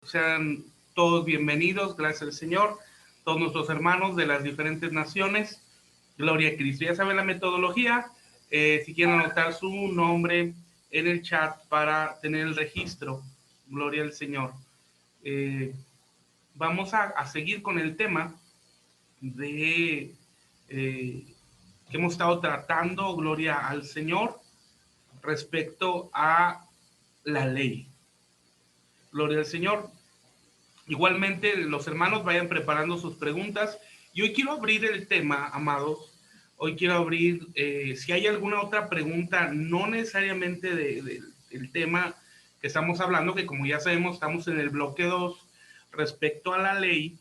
Sean todos bienvenidos, gracias al Señor, todos nuestros hermanos de las diferentes naciones. Gloria a Cristo. Ya saben la metodología. Si quieren anotar su nombre en el chat para tener el registro. Gloria al Señor. Vamos a seguir con el tema de que hemos estado tratando, gloria al Señor, respecto a la ley. Gloria al Señor. Igualmente, los hermanos vayan preparando sus preguntas. Y hoy quiero abrir el tema, amados. Hoy quiero abrir, si hay alguna otra pregunta, no necesariamente del tema que estamos hablando, que como ya sabemos, estamos en el bloque 2 respecto a la ley,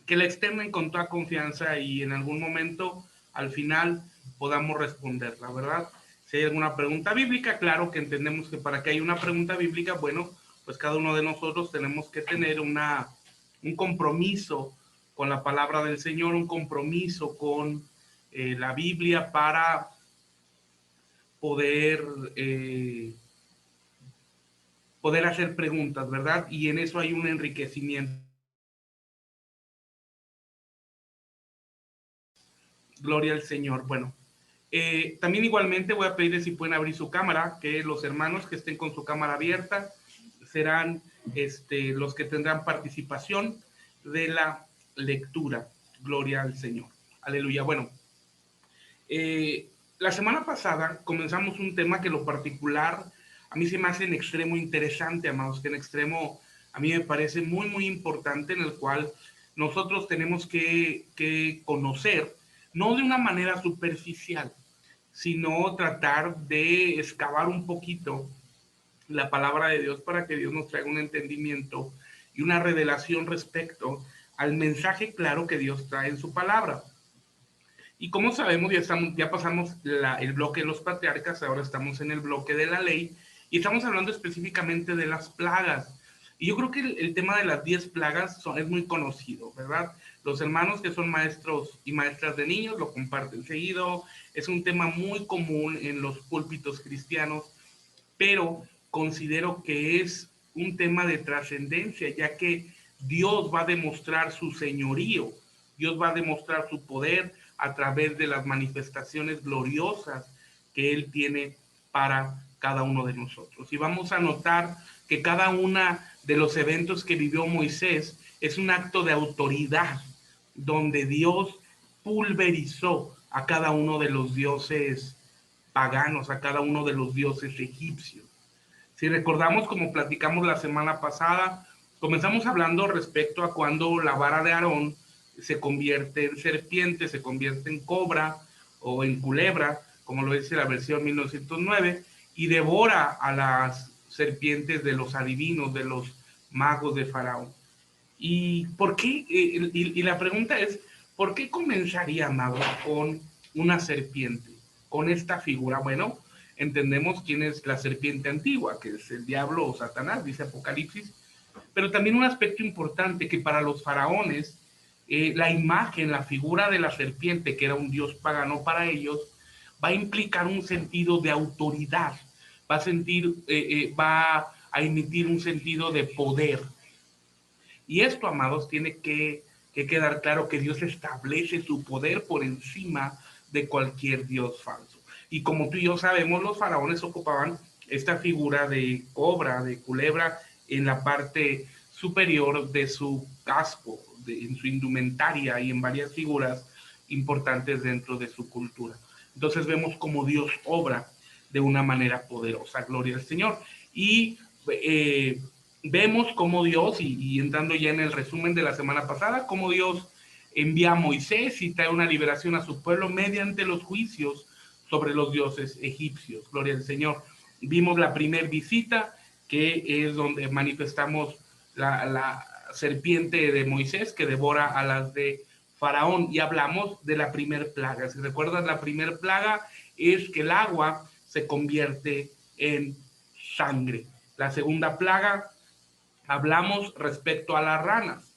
que la externen con toda confianza y en algún momento, al final, podamos responderla, ¿verdad? Si hay alguna pregunta bíblica, claro que entendemos que para que haya una pregunta bíblica, bueno, pues cada uno de nosotros tenemos que tener un compromiso con la palabra del Señor, un compromiso con la Biblia para poder, poder hacer preguntas, ¿verdad? Y en eso hay un enriquecimiento. Gloria al Señor. Bueno, también igualmente voy a pedirles si pueden abrir su cámara, que los hermanos que estén con su cámara abierta serán los que tendrán participación de la lectura. Gloria al Señor. Aleluya. Bueno, la semana pasada comenzamos un tema que lo particular a mí se me hace en extremo interesante, amados, que en extremo a mí me parece muy, muy importante, en el cual nosotros tenemos que conocer, no de una manera superficial, sino tratar de excavar un poquito la palabra de Dios para que Dios nos traiga un entendimiento y una revelación respecto al mensaje claro que Dios trae en su palabra. Y como sabemos, ya pasamos el bloque de los patriarcas, ahora estamos en el bloque de la ley, y estamos hablando específicamente de las plagas. Y yo creo que el tema de las 10 plagas es muy conocido, ¿verdad? Los hermanos que son maestros y maestras de niños lo comparten seguido, es un tema muy común en los púlpitos cristianos, pero considero que es un tema de trascendencia, ya que Dios va a demostrar su señorío, Dios va a demostrar su poder a través de las manifestaciones gloriosas que Él tiene para cada uno de nosotros. Y vamos a notar que cada uno de los eventos que vivió Moisés es un acto de autoridad, donde Dios pulverizó a cada uno de los dioses paganos, a cada uno de los dioses egipcios. Si recordamos, como platicamos la semana pasada, comenzamos hablando respecto a cuando la vara de Aarón se convierte en serpiente, se convierte en cobra o en culebra, como lo dice la versión 1909, y devora a las serpientes de los adivinos, de los magos de Faraón. ¿Y por qué? Y la pregunta es, ¿por qué comenzaría, amado, con una serpiente? Con esta figura. Bueno, entendemos quién es la serpiente antigua, que es el diablo o Satanás, dice Apocalipsis, pero también un aspecto importante que para los faraones, la imagen, la figura de la serpiente, que era un dios pagano para ellos, va a implicar un sentido de autoridad, va a emitir un sentido de poder. Y esto, amados, tiene que quedar claro que Dios establece su poder por encima de cualquier dios falso. Y como tú y yo sabemos, los faraones ocupaban esta figura de cobra, de culebra, en la parte superior de su casco, en su indumentaria y en varias figuras importantes dentro de su cultura. Entonces vemos cómo Dios obra de una manera poderosa. Gloria al Señor. Y vemos cómo Dios, y entrando ya en el resumen de la semana pasada, cómo Dios envía a Moisés y trae una liberación a su pueblo mediante los juicios sobre los dioses egipcios. Gloria al Señor. Vimos la primera visita, que es donde manifestamos la serpiente de Moisés que devora a las de Faraón, y hablamos de la primer plaga. Si recuerdas, la primer plaga es que el agua se convierte en sangre. La segunda plaga, hablamos respecto a las ranas.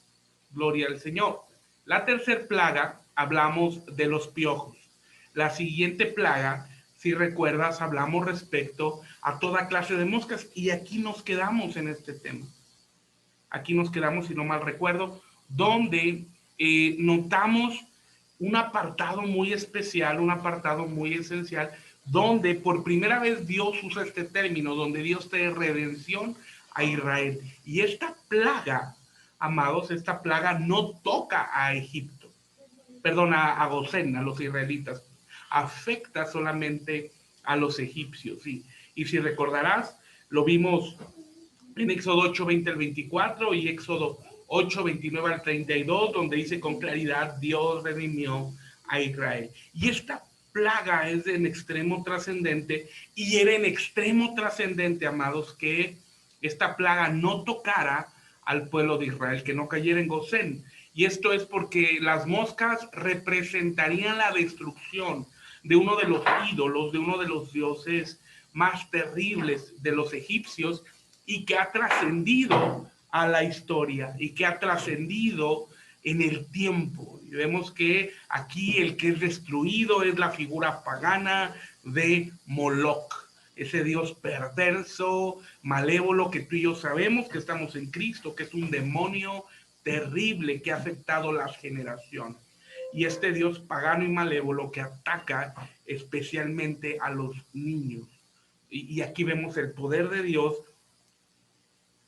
Gloria al Señor. La tercera plaga, hablamos de los piojos. La siguiente plaga, si recuerdas, hablamos respecto a toda clase de moscas, y aquí nos quedamos en este tema. aquí nos quedamos, si no mal recuerdo, donde notamos un apartado muy especial, un apartado muy esencial, donde por primera vez Dios usa este término, donde Dios trae redención a Israel. Y esta plaga, amados, esta plaga no toca a Egipto, perdón, a Gosén, a los israelitas, afecta solamente a los egipcios. ¿Sí? Y si recordarás, lo vimos en Éxodo 8, 20 al 24 y Éxodo 8, 29 al 32, donde dice con claridad, Dios redimió a Israel. Y esta plaga es en extremo trascendente, y era en extremo trascendente, amados, que esta plaga no tocara al pueblo de Israel, que no cayera en Gosén. Y esto es porque las moscas representarían la destrucción de uno de los ídolos, de uno de los dioses más terribles de los egipcios, y que ha trascendido a la historia y que ha trascendido en el tiempo. Y vemos que aquí el que es destruido es la figura pagana de Moloch, ese dios perverso, malévolo, que tú y yo sabemos que estamos en Cristo, que es un demonio terrible que ha afectado las generaciones. Y este dios pagano y malévolo que ataca especialmente a los niños. Y aquí vemos el poder de Dios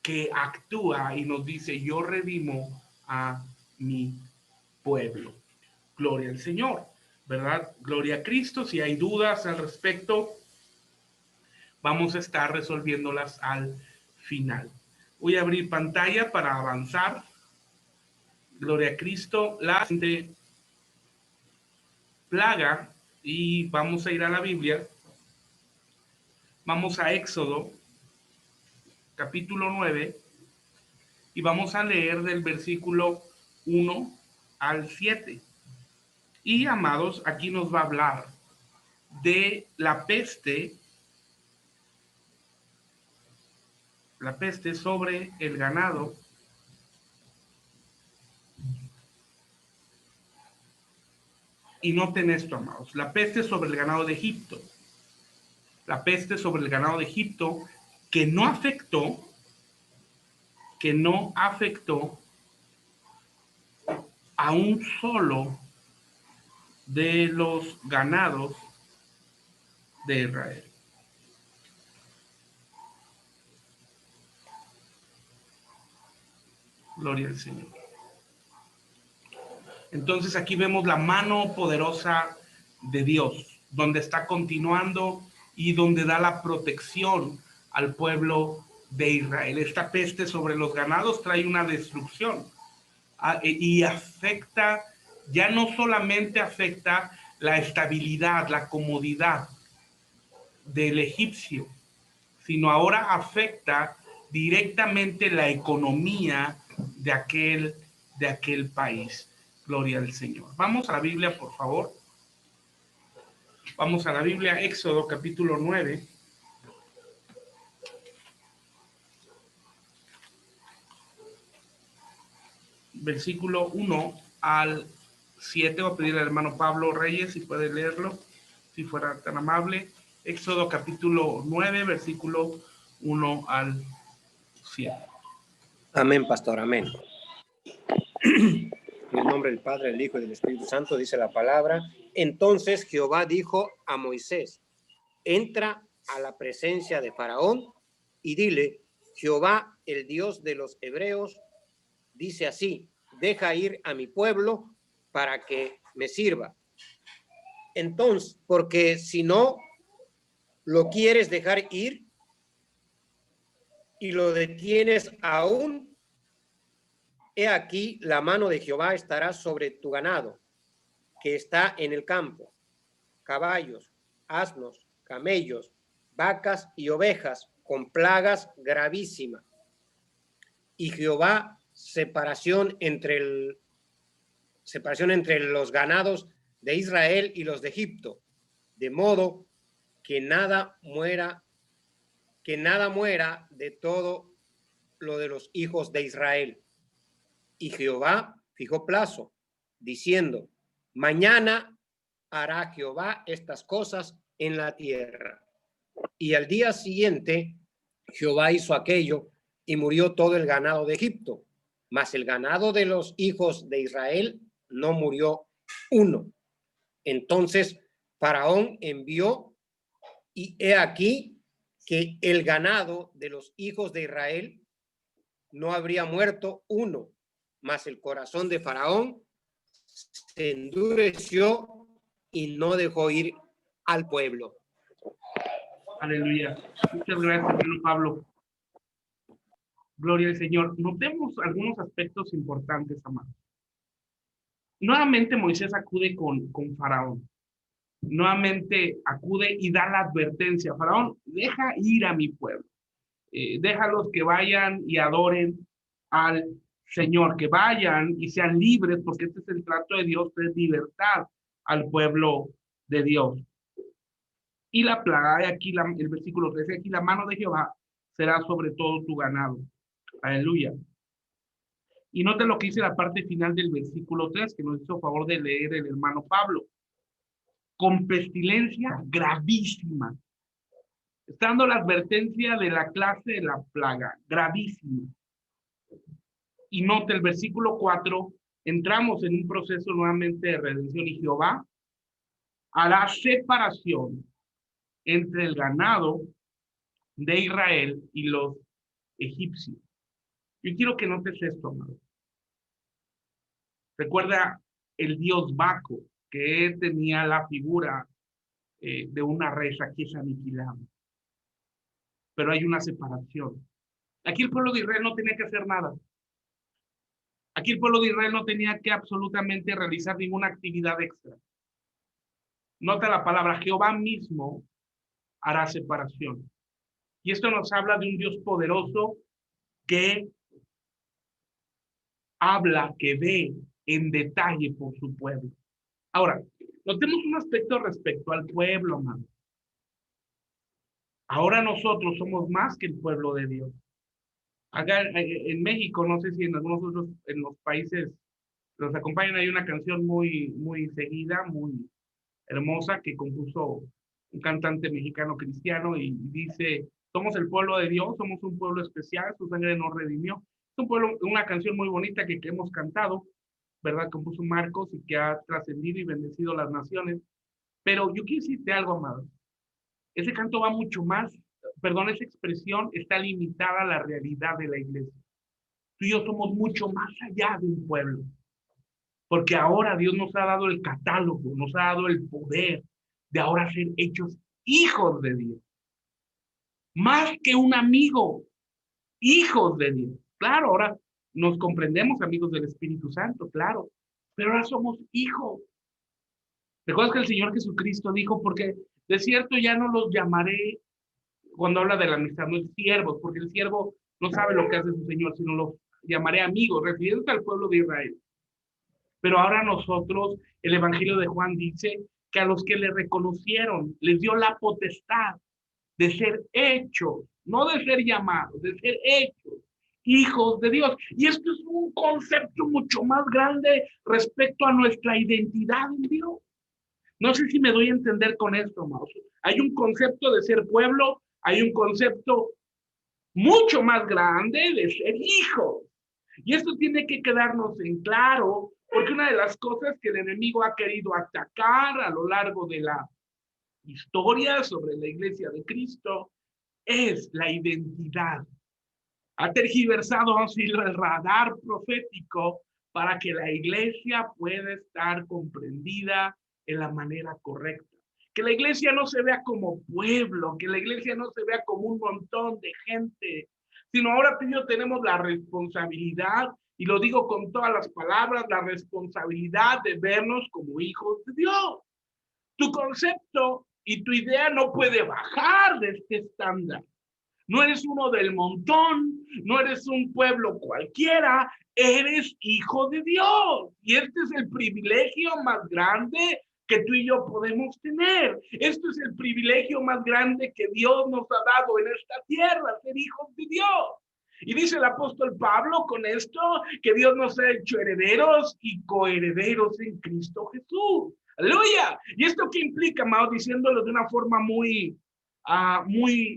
que actúa y nos dice, yo redimo a mi pueblo. Gloria al Señor, ¿verdad? Gloria a Cristo. Si hay dudas al respecto, vamos a estar resolviéndolas al final. Voy a abrir pantalla para avanzar. Gloria a Cristo. La siguiente plaga, y vamos a ir a la Biblia. Vamos a Éxodo, capítulo 9, y vamos a leer del versículo 1 al 7. Y, amados, aquí nos va a hablar de la peste sobre el ganado y noten esto, amados, la peste sobre el ganado de Egipto, la peste sobre el ganado de Egipto que no afectó a un solo de los ganados de Israel. Gloria al Señor. Entonces aquí vemos la mano poderosa de Dios, donde está continuando y donde da la protección al pueblo de Israel. Esta peste sobre los ganados trae una destrucción y afecta, ya no solamente afecta la estabilidad, la comodidad del egipcio, sino ahora afecta directamente la economía de aquel país. Gloria al Señor. Vamos a la Biblia, por favor. Vamos a la Biblia, Éxodo capítulo 9. Versículo 1 al 7. Voy a pedirle al hermano Pablo Reyes si puede leerlo, si fuera tan amable. Éxodo capítulo 9, versículo 1 al 7. Amén, pastor, amén. En el nombre del Padre, del Hijo y del Espíritu Santo, dice la palabra. Entonces Jehová dijo a Moisés, entra a la presencia de Faraón y dile, Jehová, el Dios de los hebreos, dice así, deja ir a mi pueblo para que me sirva. Entonces, porque si no lo quieres dejar ir y lo detienes aún, he aquí la mano de Jehová estará sobre tu ganado, que está en el campo, caballos, asnos, camellos, vacas y ovejas, con plagas gravísimas. Y Jehová separación entre los ganados de Israel y los de Egipto, de modo que nada muera de todo lo de los hijos de Israel. Y Jehová fijó plazo, diciendo, mañana hará Jehová estas cosas en la tierra. Y al día siguiente, Jehová hizo aquello y murió todo el ganado de Egipto, mas el ganado de los hijos de Israel no murió uno. Entonces Faraón envió, y he aquí que el ganado de los hijos de Israel no habría muerto uno, mas el corazón de Faraón se endureció y no dejó ir al pueblo. Aleluya. Muchas gracias, hermano Pablo. Gloria al Señor. Notemos algunos aspectos importantes, amados. Nuevamente Moisés acude con Faraón. Nuevamente acude y da la advertencia. Faraón, deja ir a mi pueblo. Déjalos que vayan y adoren al Señor, que vayan y sean libres, porque este es el trato de Dios, de libertad al pueblo de Dios. Y la plaga, aquí el versículo 13, aquí la mano de Jehová será sobre todo tu ganado. Aleluya. Y note lo que dice la parte final del versículo 3, que nos hizo favor de leer el hermano Pablo. Con pestilencia gravísima. Está dando la advertencia de la clase de la plaga, gravísima. Y note el versículo 4, entramos en un proceso nuevamente de redención y Jehová hará separación entre el ganado de Israel y los egipcios. Yo quiero que notes esto, amado. Recuerda el dios Baco, que tenía la figura de una reza que es aniquilada. Pero hay una separación. Aquí el pueblo de Israel no tenía que hacer nada. Aquí el pueblo de Israel no tenía que absolutamente realizar ninguna actividad extra. Nota la palabra, Jehová mismo hará separación. Y esto nos habla de un Dios poderoso que habla, que ve en detalle por su pueblo. Ahora, notemos un aspecto respecto al pueblo, hermano. Ahora nosotros somos más que el pueblo de Dios. Acá en México, no sé si en algunos otros, en los países nos acompañan, hay una canción muy seguida, muy hermosa, que compuso un cantante mexicano cristiano y dice, somos el pueblo de Dios, somos un pueblo especial, su sangre nos redimió. Es un pueblo, una canción muy bonita que hemos cantado, ¿verdad? Compuso Marcos y que ha trascendido y bendecido las naciones. Pero yo quiero decirte algo, amado. Ese canto va mucho más, perdón, esa expresión está limitada a la realidad de la iglesia. Tú y yo somos mucho más allá de un pueblo. Porque ahora Dios nos ha dado el catálogo, nos ha dado el poder de ahora ser hechos hijos de Dios. Más que un amigo, hijos de Dios. Claro, ahora nos comprendemos amigos del Espíritu Santo, claro, pero ahora somos hijos. ¿Recuerdas que el Señor Jesucristo dijo, porque de cierto ya no los llamaré, cuando habla de la amistad, no es siervos, porque el siervo no sabe lo que hace su Señor, sino los llamaré amigos, refiriéndose al pueblo de Israel. Pero ahora nosotros, el Evangelio de Juan dice que a los que le reconocieron, les dio la potestad de ser hechos, no de ser llamados, de ser hechos, hijos de Dios. Y esto es un concepto mucho más grande respecto a nuestra identidad en Dios. No sé si me doy a entender con esto, amados. Hay un concepto de ser pueblo, hay un concepto mucho más grande de ser hijos. Y esto tiene que quedarnos en claro, porque una de las cosas que el enemigo ha querido atacar a lo largo de la historia sobre la iglesia de Cristo es la identidad. Ha tergiversado, vamos a decir, el radar profético para que la iglesia pueda estar comprendida en la manera correcta. Que la iglesia no se vea como pueblo, que la iglesia no se vea como un montón de gente, sino ahora tú y yo tenemos la responsabilidad, y lo digo con todas las palabras, la responsabilidad de vernos como hijos de Dios. Tu concepto y tu idea no puede bajar de este estándar. No eres uno del montón, no eres un pueblo cualquiera, eres hijo de Dios. Y este es el privilegio más grande que tú y yo podemos tener. Este es el privilegio más grande que Dios nos ha dado en esta tierra, ser hijos de Dios. Y dice el apóstol Pablo con esto, que Dios nos ha hecho herederos y coherederos en Cristo Jesús. ¡Aleluya! ¿Y esto qué implica, amado? Diciéndolo de una forma muy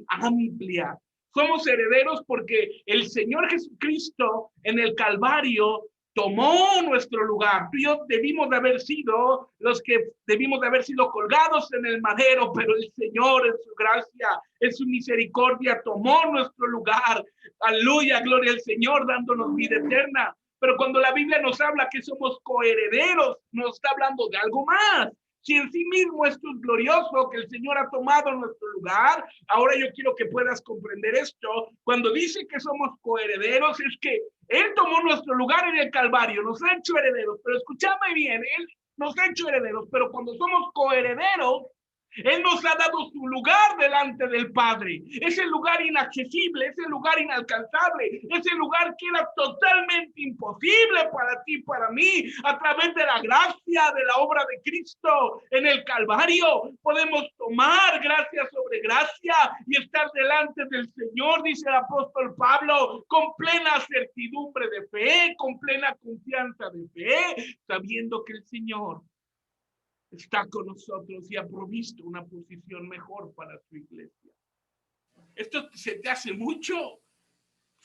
amplia. Somos herederos porque el Señor Jesucristo en el Calvario tomó nuestro lugar. Tú y yo debimos de haber sido los que debimos de haber sido colgados en el madero, pero el Señor en su gracia, en su misericordia, tomó nuestro lugar. Aleluya, gloria al Señor, dándonos vida eterna. Pero cuando la Biblia nos habla que somos coherederos, nos está hablando de algo más. Si en sí mismo esto es glorioso, que el Señor ha tomado nuestro lugar, ahora yo quiero que puedas comprender esto. Cuando dice que somos coherederos, es que Él tomó nuestro lugar en el Calvario, nos ha hecho herederos, pero escúchame bien, Él nos ha hecho herederos, pero cuando somos coherederos, Él nos ha dado su lugar delante del Padre, ese lugar inaccesible, ese lugar inalcanzable, ese lugar que era totalmente imposible para ti, para mí, a través de la gracia de la obra de Cristo en el Calvario. Podemos tomar gracia sobre gracia y estar delante del Señor, dice el apóstol Pablo, con plena certidumbre de fe, con plena confianza de fe, sabiendo que el Señor está con nosotros y ha provisto una posición mejor para su iglesia. Esto se te hace mucho.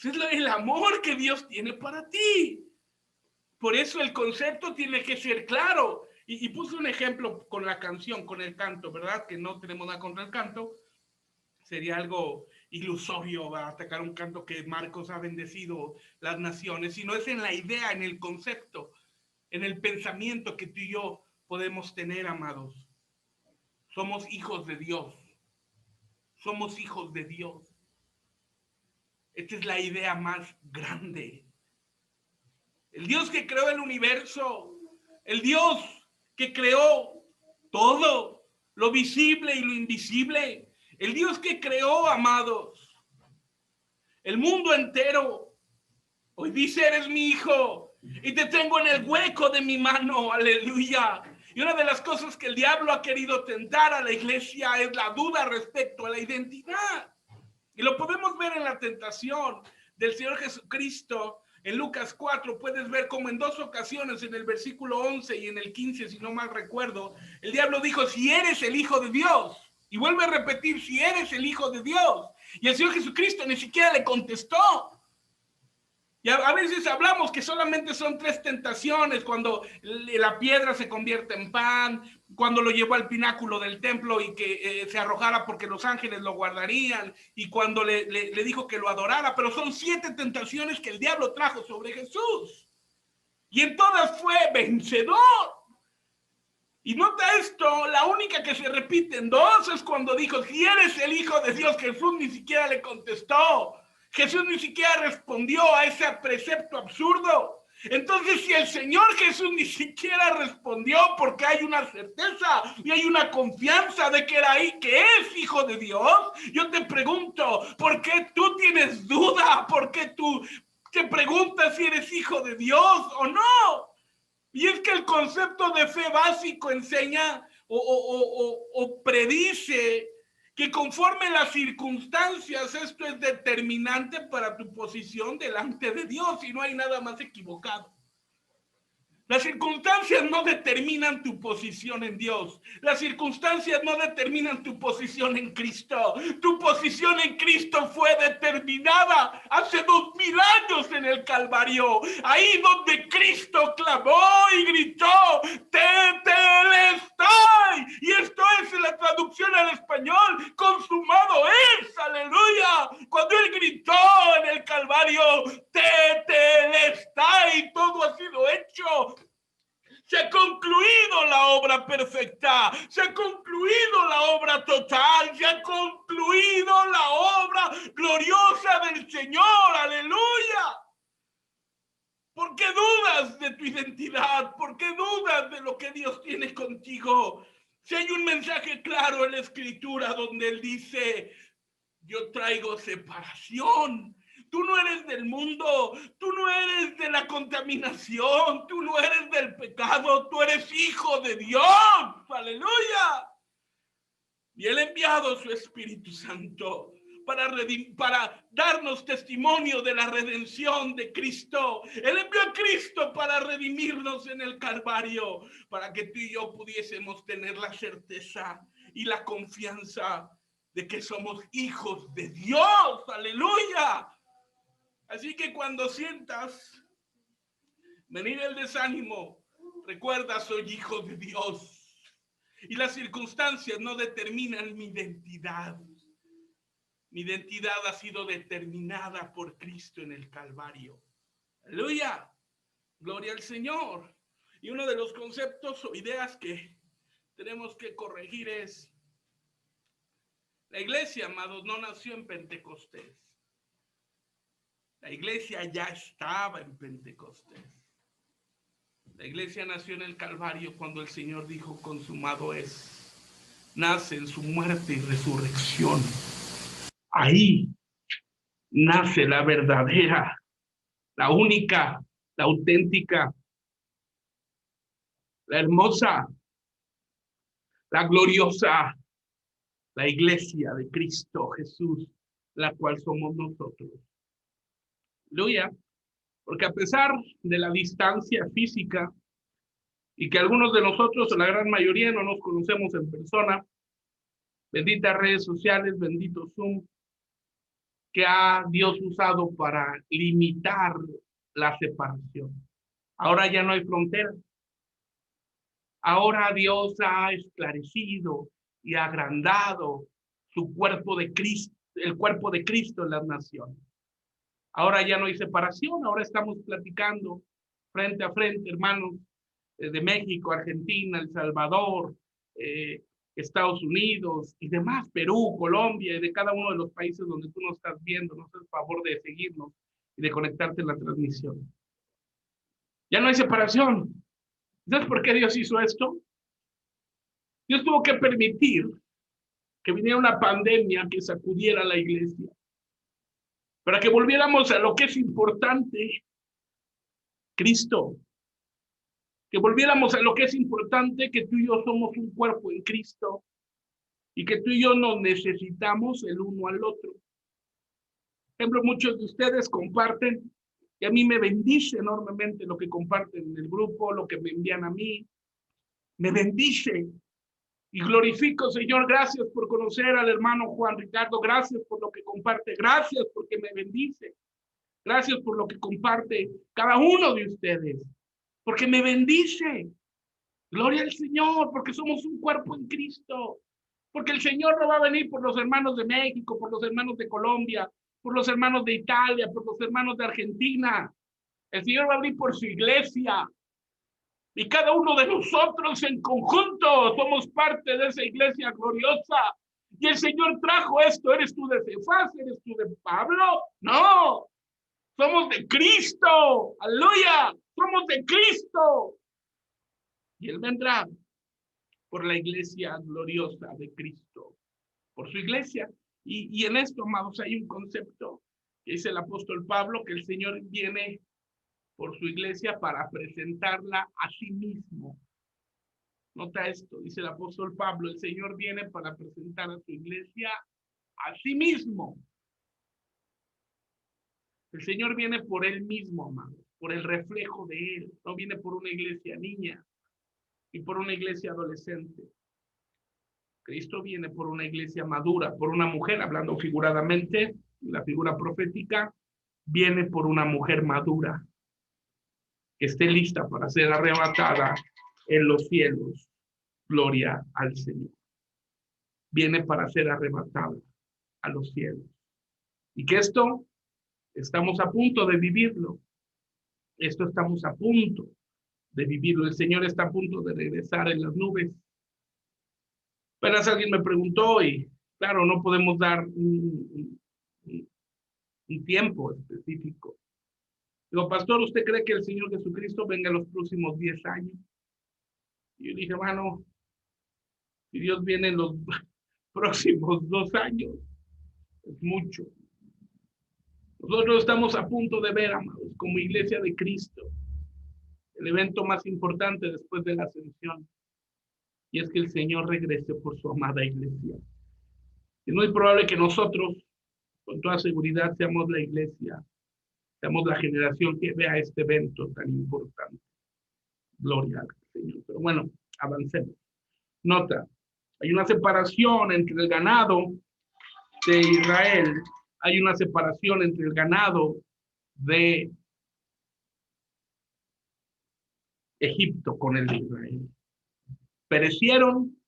Es el amor que Dios tiene para ti. Por eso el concepto tiene que ser claro. Y puse un ejemplo con la canción, con el canto, ¿verdad? Que no tenemos nada contra el canto. Sería algo ilusorio atacar un canto que Marcos ha bendecido las naciones, sino es en la idea, en el concepto, en el pensamiento que tú y yo podemos tener, amados. Somos hijos de Dios. Somos hijos de Dios. Esta es la idea más grande. El Dios que creó el universo, el Dios que creó todo, lo visible y lo invisible, el Dios que creó, amados, el mundo entero. Hoy dice, eres mi hijo y te tengo en el hueco de mi mano, aleluya. Y una de las cosas que el diablo ha querido tentar a la iglesia es la duda respecto a la identidad. Y lo podemos ver en la tentación del Señor Jesucristo. En Lucas 4 puedes ver cómo en dos ocasiones, en el versículo 11 y en el 15, si no mal recuerdo, el diablo dijo, si eres el Hijo de Dios. Y vuelve a repetir, si eres el Hijo de Dios. Y el Señor Jesucristo ni siquiera le contestó. Y a veces hablamos que solamente son 3 tentaciones, cuando la piedra se convierte en pan, cuando lo llevó al pináculo del templo y que se arrojara porque los ángeles lo guardarían, y cuando le dijo que lo adorara, pero son 7 tentaciones que el diablo trajo sobre Jesús. Y en todas fue vencedor. Y nota esto, la única que se repite en 2 es cuando dijo, si eres el Hijo de Dios. Jesús ni siquiera le contestó. Jesús ni siquiera respondió a ese precepto absurdo. Entonces, si el Señor Jesús ni siquiera respondió, porque hay una certeza y hay una confianza de que era ahí, que es Hijo de Dios, yo te pregunto, ¿por qué tú tienes duda? ¿Por qué tú te preguntas si eres hijo de Dios o no? Y es que el concepto de fe básico enseña o predice que conforme las circunstancias, esto es determinante para tu posición delante de Dios, y no hay nada más equivocado. Las circunstancias no determinan tu posición en Dios. Las circunstancias no determinan tu posición en Cristo. Tu posición en Cristo fue determinada hace 2000 años en el Calvario. Ahí donde Cristo clamó y gritó, Tetelestai. Y esto es la traducción al español, consumado es, aleluya. Cuando Él gritó en el Calvario, Tetelestai, todo ha sido hecho. Se ha concluido la obra perfecta, se ha concluido la obra total, se ha concluido la obra gloriosa del Señor, aleluya. ¿Por qué dudas de tu identidad? ¿Por qué dudas de lo que Dios tiene contigo? Si hay un mensaje claro en la Escritura donde Él dice, yo traigo separación. Tú no eres del mundo, tú no eres de la contaminación, tú no eres del pecado, tú eres hijo de Dios. ¡Aleluya! Y Él ha enviado su Espíritu Santo para darnos testimonio de la redención de Cristo. Él envió a Cristo para redimirnos en el Calvario, para que tú y yo pudiésemos tener la certeza y la confianza de que somos hijos de Dios. ¡Aleluya! Así que cuando sientas venir el desánimo, recuerda, soy hijo de Dios. Y las circunstancias no determinan mi identidad. Mi identidad ha sido determinada por Cristo en el Calvario. ¡Aleluya! Gloria al Señor. Y uno de los conceptos o ideas que tenemos que corregir es: la iglesia, amados, no nació en Pentecostés. La iglesia ya estaba en Pentecostés. La iglesia nació en el Calvario cuando el Señor dijo, consumado es. Nace en su muerte y resurrección. Ahí nace la verdadera, la única, la auténtica, la hermosa, la gloriosa, la iglesia de Cristo Jesús, la cual somos nosotros. Aleluya. Porque a pesar de la distancia física y que algunos de nosotros, o la gran mayoría, no nos conocemos en persona, benditas redes sociales, bendito Zoom, que ha Dios usado para limitar la separación. Ahora ya no hay fronteras. Ahora Dios ha esclarecido y agrandado su cuerpo de Cristo, el cuerpo de Cristo en las naciones. Ahora ya no hay separación, ahora estamos platicando frente a frente, hermanos, de México, Argentina, El Salvador, Estados Unidos y demás, Perú, Colombia, y de cada uno de los países donde tú nos estás viendo. Nos haces favor de seguirnos y de conectarte en la transmisión. Ya no hay separación. ¿Sabes por qué Dios hizo esto? Dios tuvo que permitir que viniera una pandemia que sacudiera a la iglesia, para que volviéramos a lo que es importante, Cristo. Que volviéramos a lo que es importante, que tú y yo somos un cuerpo en Cristo y que tú y yo nos necesitamos el uno al otro. Por ejemplo, muchos de ustedes comparten, y a mí me bendice enormemente lo que comparten en el grupo, lo que me envían a mí. Me bendice y glorifico, Señor, gracias por conocer al hermano Juan Ricardo, gracias por lo que comparte, gracias porque me bendice, gracias por lo que comparte cada uno de ustedes, porque me bendice. Gloria al Señor, porque somos un cuerpo en Cristo, porque el Señor no va a venir por los hermanos de México, por los hermanos de Colombia, por los hermanos de Italia, por los hermanos de Argentina. El Señor va a venir por su iglesia. Y cada uno de nosotros en conjunto somos parte de esa iglesia gloriosa. Y el Señor trajo esto. ¿Eres tú de Cefas? ¿Eres tú de Pablo? No. Somos de Cristo. ¡Aleluya! Somos de Cristo. Y Él vendrá por la iglesia gloriosa de Cristo, por su iglesia. Y en esto, amados, hay un concepto que dice el apóstol Pablo, que el Señor viene por su iglesia para presentarla a sí mismo. Nota esto, dice el apóstol Pablo, el Señor viene para presentar a su iglesia a sí mismo. El Señor viene por Él mismo, amado, por el reflejo de Él. No viene por una iglesia niña y por una iglesia adolescente. Cristo viene por una iglesia madura, por una mujer, hablando figuradamente, la figura profética, viene por una mujer madura, que esté lista para ser arrebatada en los cielos. Gloria al Señor. Viene para ser arrebatada a los cielos. Y que esto estamos a punto de vivirlo. Esto estamos a punto de vivirlo. El Señor está a punto de regresar en las nubes. Apenas alguien me preguntó y claro, no podemos dar un tiempo específico. Digo, pastor, ¿usted cree que el Señor Jesucristo venga en los próximos 10 años? Y yo dije, hermano, si Dios viene en los próximos 2 años, es mucho. Nosotros estamos a punto de ver, amados, como iglesia de Cristo, el evento más importante después de la ascensión. Y es que el Señor regrese por su amada iglesia. Y no es probable que nosotros, con toda seguridad, seamos la iglesia, seamos la generación que vea este evento tan importante. Gloria al Señor. Pero bueno, avancemos. Nota, hay una separación entre el ganado de Israel, hay una separación entre el ganado de Egipto con el de Israel. Perecieron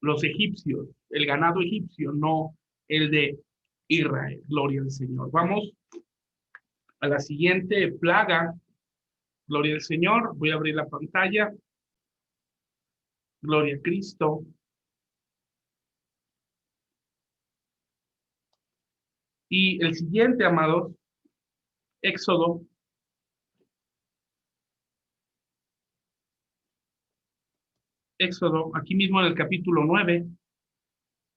los egipcios, el ganado egipcio, no el de Israel. Gloria al Señor. Vamos a la siguiente plaga. Gloria al Señor. Voy a abrir la pantalla. Gloria a Cristo. Y el siguiente, amados, Éxodo. Éxodo, aquí mismo en el capítulo 9,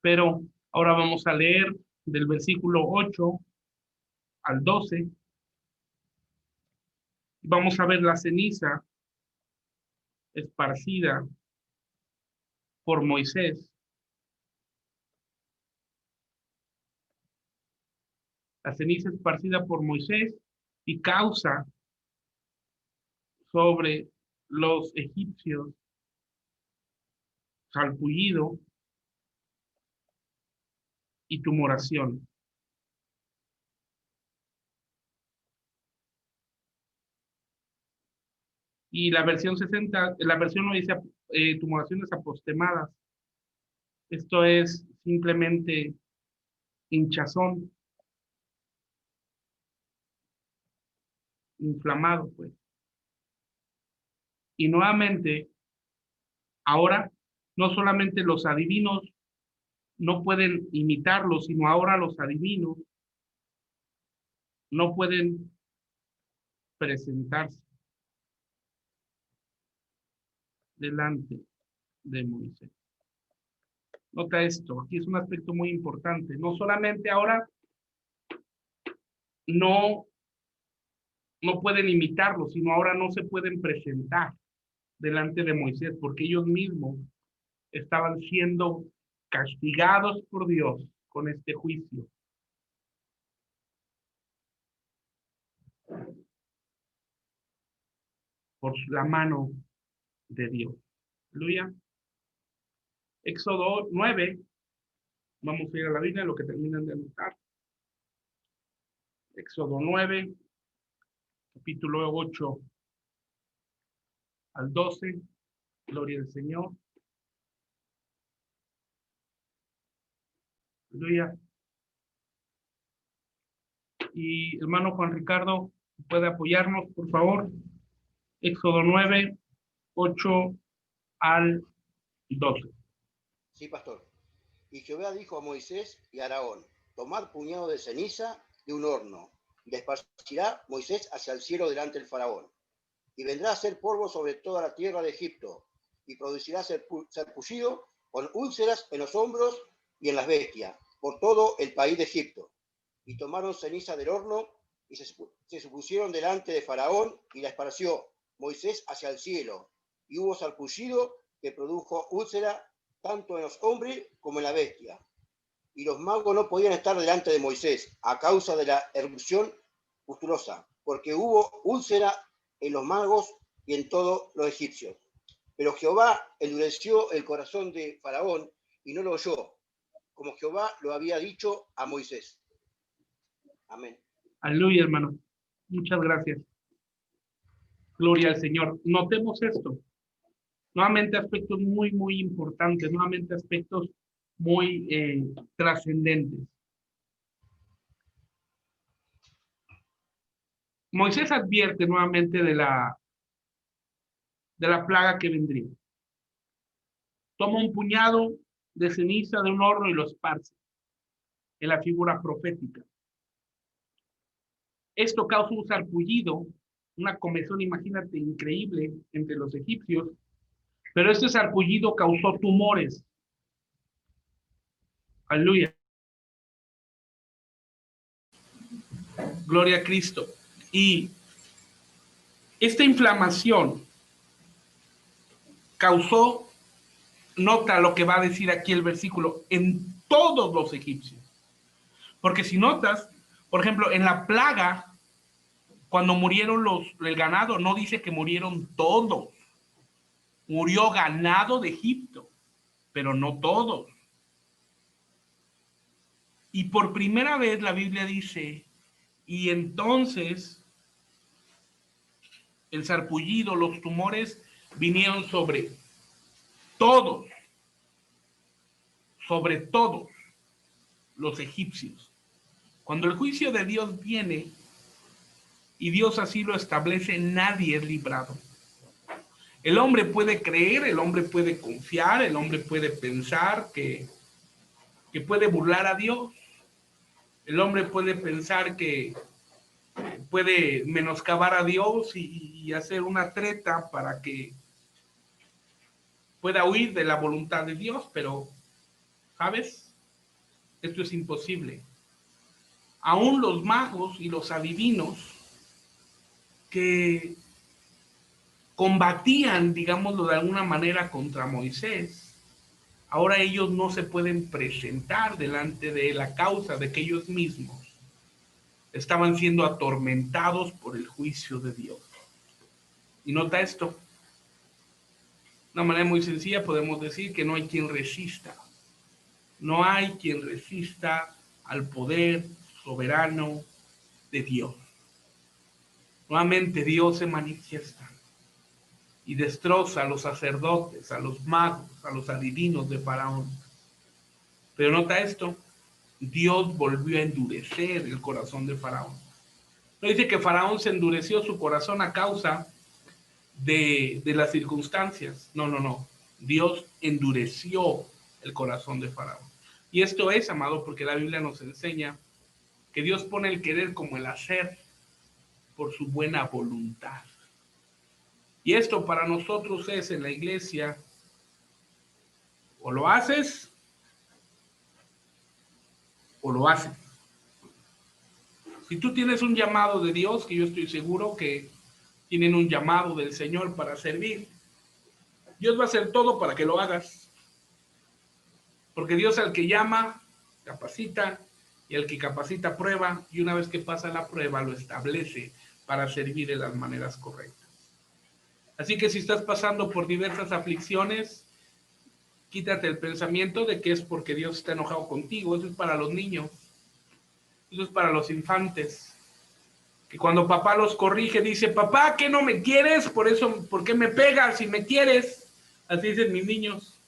pero ahora vamos a leer del versículo 8 al 12. Vamos a ver la ceniza esparcida por Moisés. La ceniza esparcida por Moisés y causa sobre los egipcios salpullido y tumoración. Y la versión 60, la versión no dice tumoraciones apostemadas. Esto es simplemente hinchazón, inflamado, pues. Y nuevamente, ahora, no solamente los adivinos no pueden imitarlo, sino ahora los adivinos no pueden presentarse delante de Moisés. Nota esto, aquí es un aspecto muy importante. No solamente ahora no pueden imitarlo, sino ahora no se pueden presentar delante de Moisés, porque ellos mismos estaban siendo castigados por Dios con este juicio. Por la mano de Dios. Aleluya. Éxodo 9. Vamos a ir a la Biblia, lo que terminan de anotar. Éxodo 9, capítulo 8 al 12. Gloria al Señor. Aleluya. Y hermano Juan Ricardo, ¿puede apoyarnos, por favor? Éxodo 9, 8 al 12. Sí, pastor. Y Jehová dijo a Moisés y a Aarón: tomad puñado de ceniza de un horno, y la esparcirá Moisés hacia el cielo delante del faraón. Y vendrá a ser polvo sobre toda la tierra de Egipto, y producirá sarpullido con úlceras en los hombros y en las bestias, por todo el país de Egipto. Y tomaron ceniza del horno, y se supusieron delante de Faraón, y la esparció Moisés hacia el cielo. Y hubo sarpullido que produjo úlcera tanto en los hombres como en la bestia. Y los magos no podían estar delante de Moisés a causa de la erupción pustulosa, porque hubo úlcera en los magos y en todos los egipcios. Pero Jehová endureció el corazón de Faraón y no lo oyó, como Jehová lo había dicho a Moisés. Amén. Aleluya, hermano. Muchas gracias. Gloria al Señor. Notemos esto. Nuevamente aspectos muy, muy importantes, nuevamente aspectos muy trascendentes. Moisés advierte nuevamente de la plaga que vendría. Toma un puñado de ceniza de un horno y lo esparce en la figura profética. Esto causa un sarpullido, una comezón, imagínate, increíble entre los egipcios, pero este sarpullido causó tumores. Aleluya. Gloria a Cristo. Y esta inflamación causó, nota lo que va a decir aquí el versículo, en todos los egipcios. Porque si notas, por ejemplo, en la plaga, cuando murieron el ganado, no dice que murieron todos. Murió ganado de Egipto, pero no todos. Y por primera vez la Biblia dice, y entonces el sarpullido, los tumores vinieron todos, sobre todos los egipcios. Cuando el juicio de Dios viene y Dios así lo establece, nadie es librado. El hombre puede creer, el hombre puede confiar, el hombre puede pensar que puede burlar a Dios. El hombre puede pensar que puede menoscabar a Dios y hacer una treta para que pueda huir de la voluntad de Dios, pero, ¿sabes? Esto es imposible. Aún los magos y los adivinos que combatían, digámoslo de alguna manera, contra Moisés, ahora ellos no se pueden presentar delante de él a causa de que ellos mismos estaban siendo atormentados por el juicio de Dios. Y nota esto, de una manera muy sencilla podemos decir que no hay quien resista. No hay quien resista al poder soberano de Dios. Nuevamente Dios se manifiesta y destroza a los sacerdotes, a los magos, a los adivinos de Faraón. Pero nota esto, Dios volvió a endurecer el corazón de Faraón. No dice que Faraón se endureció su corazón a causa de las circunstancias. No. Dios endureció el corazón de Faraón. Y esto es, amado, porque la Biblia nos enseña que Dios pone el querer como el hacer por su buena voluntad. Y esto para nosotros es en la iglesia, o lo haces, o lo haces. Si tú tienes un llamado de Dios, que yo estoy seguro que tienen un llamado del Señor para servir, Dios va a hacer todo para que lo hagas. Porque Dios al que llama, capacita, y al que capacita prueba, y una vez que pasa la prueba lo establece para servir de las maneras correctas. Así que si estás pasando por diversas aflicciones, quítate el pensamiento de que es porque Dios está enojado contigo. Eso es para los niños, eso es para los infantes, que cuando papá los corrige dice, papá, ¿qué no me quieres? ¿Por qué me pegas si me quieres? Así dicen mis niños.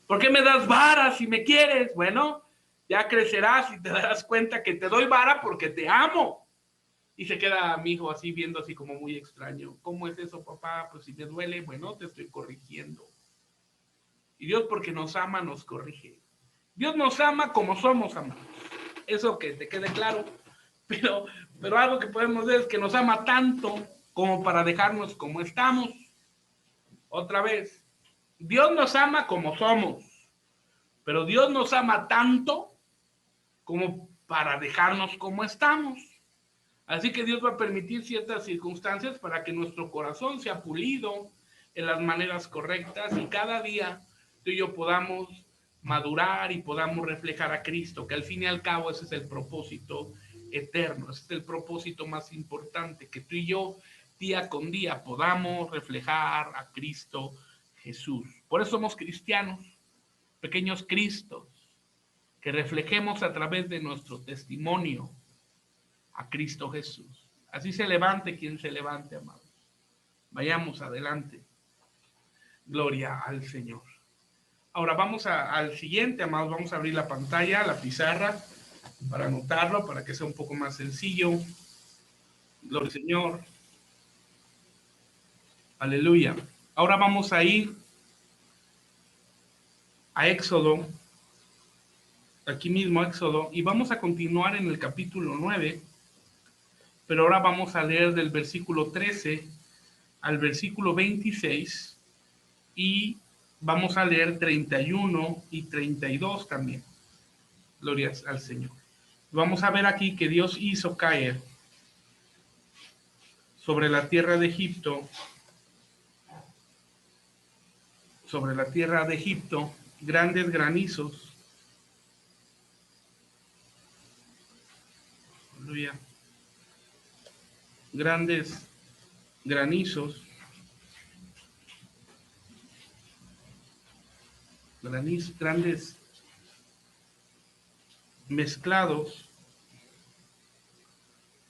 ¿Por qué me das vara si me quieres? Bueno, ya crecerás y te darás cuenta que te doy vara porque te amo. Y se queda mi hijo así viendo así como muy extraño. ¿Cómo es eso, papá? Pues si me duele, bueno, te estoy corrigiendo. Y Dios, porque nos ama, nos corrige. Dios nos ama como somos amados. Eso que te quede claro. Pero algo que podemos ver es que nos ama tanto como para dejarnos como estamos. Otra vez, Dios nos ama como somos, pero Dios nos ama tanto como para dejarnos como estamos. Así que Dios va a permitir ciertas circunstancias para que nuestro corazón sea pulido en las maneras correctas y cada día tú y yo podamos madurar y podamos reflejar a Cristo, que al fin y al cabo ese es el propósito eterno, ese es el propósito más importante, que tú y yo día con día podamos reflejar a Cristo Jesús. Por eso somos cristianos, pequeños Cristos, que reflejemos a través de nuestro testimonio a Cristo Jesús. Así se levante quien se levante, amados. Vayamos adelante. Gloria al Señor. Ahora vamos al siguiente, amados. Vamos a abrir la pantalla, la pizarra, para anotarlo, para que sea un poco más sencillo. Gloria al Señor. Aleluya. Ahora vamos a ir a Éxodo, aquí mismo Éxodo, y vamos a continuar en el capítulo 9, pero ahora vamos a leer del versículo 13 al versículo 26 y vamos a leer 31 y 32 también. Gloria al Señor. Vamos a ver aquí que Dios hizo caer sobre la tierra de Egipto, grandes granizos. Aleluya. Grandes granizos. Grandes mezclados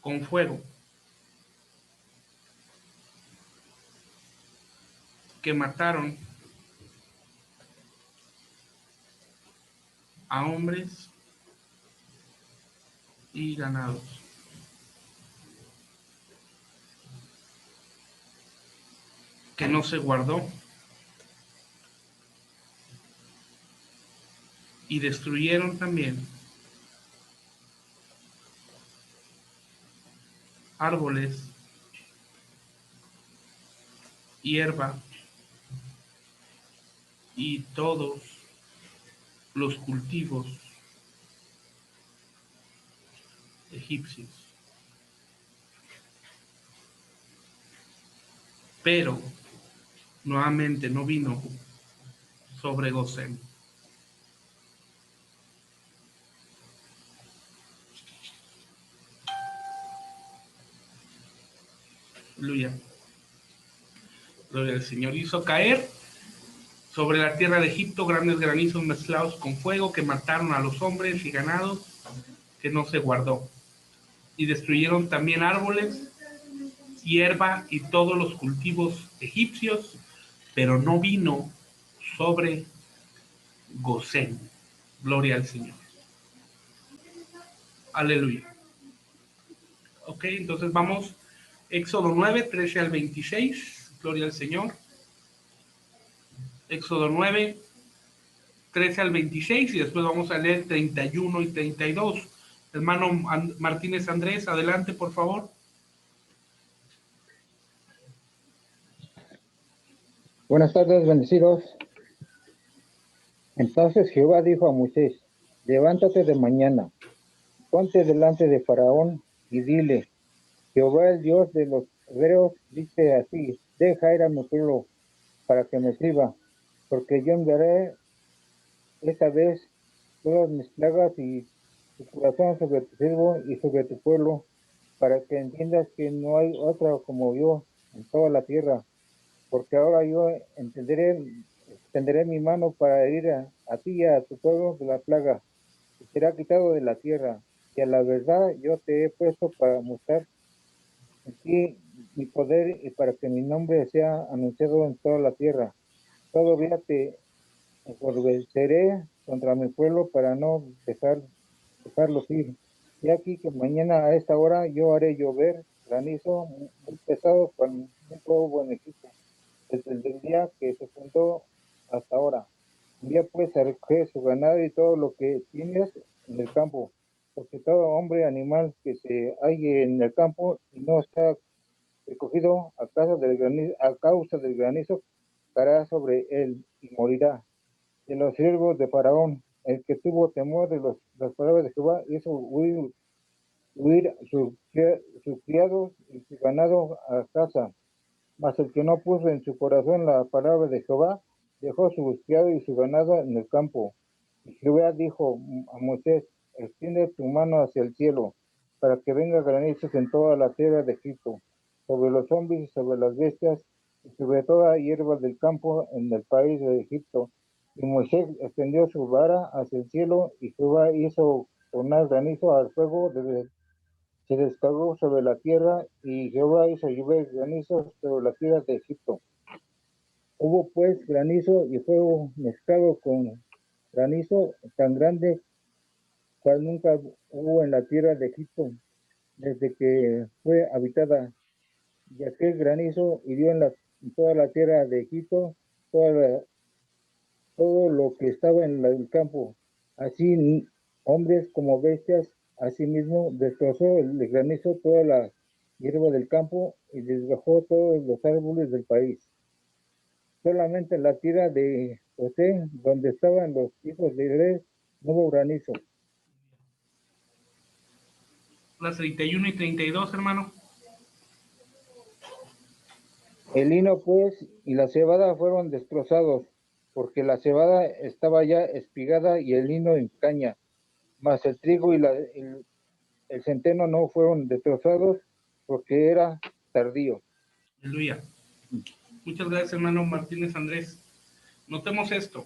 con fuego, que mataron a hombres y ganados. Que no se guardó y destruyeron también árboles, hierba y todos los cultivos egipcios. Pero nuevamente no vino sobre Gosén. Aleluya. Gloria al Señor. Hizo caer sobre la tierra de Egipto grandes granizos mezclados con fuego que mataron a los hombres y ganados, que no se guardó. Y destruyeron también árboles, hierba y todos los cultivos egipcios, pero no vino sobre Gosén. Gloria al Señor. Aleluya. Ok, entonces vamos. Éxodo 9, 13 al 26. Gloria al Señor. Éxodo 9, 13 al 26 y después vamos a leer 31 y 32. Hermano Martínez Andrés, adelante por favor. Buenas tardes, bendecidos. Entonces Jehová dijo a Moisés: levántate de mañana, ponte delante de Faraón y dile: Jehová, el Dios de los hebreos, dice así: deja ir a mi pueblo para que me sirva, porque yo enviaré esta vez todas mis plagas y tu corazón sobre tu siervo y sobre tu pueblo, para que entiendas que no hay otra como yo en toda la tierra, porque ahora yo extenderé mi mano para herir a ti y a tu pueblo de la plaga, y será quitado de la tierra, y a la verdad yo te he puesto para mostrar en ti mi poder y para que mi nombre sea anunciado en toda la tierra. Todavía te encorveceré contra mi pueblo para no dejarlos ir. Y aquí que mañana a esta hora yo haré llover granizo muy pesado con un fuego en Egipto, desde el día que se fundó hasta ahora. Envía pues a recoger su ganado y todo lo que tienes en el campo, porque todo hombre animal que se halle en el campo y no está recogido a causa del granizo, caerá sobre él y morirá. De los siervos de Faraón, el que tuvo temor de las palabras de Jehová, hizo huir sus criados y su ganado a casa. Mas el que no puso en su corazón la palabra de Jehová, dejó su criado y su ganado en el campo. Y Jehová dijo a Moisés: extiende tu mano hacia el cielo, para que venga granizos en toda la tierra de Egipto, sobre los hombres y sobre las bestias, y sobre toda hierba del campo en el país de Egipto. Y Moisés extendió su vara hacia el cielo, y Jehová hizo tornar granizo al fuego se descargó sobre la tierra, y Jehová hizo llover granizo sobre la tierra de Egipto. Hubo pues granizo y fuego mezclado con granizo tan grande cual nunca hubo en la tierra de Egipto desde que fue habitada. Y aquel granizo hirió en toda la tierra de Egipto todo lo que estaba en el campo, así hombres como bestias. Asimismo destrozó el granizo toda la hierba del campo y desgajó todos los árboles del país. Solamente en la tierra de José, donde estaban los hijos de Israel, no hubo granizo. Las 31 y 32, hermano. El lino pues y la cebada fueron destrozados, porque la cebada estaba ya espigada y el lino en caña, mas el trigo y el centeno no fueron destrozados, porque era tardío. Aleluya. Muchas gracias, hermano Martínez Andrés. Notemos esto.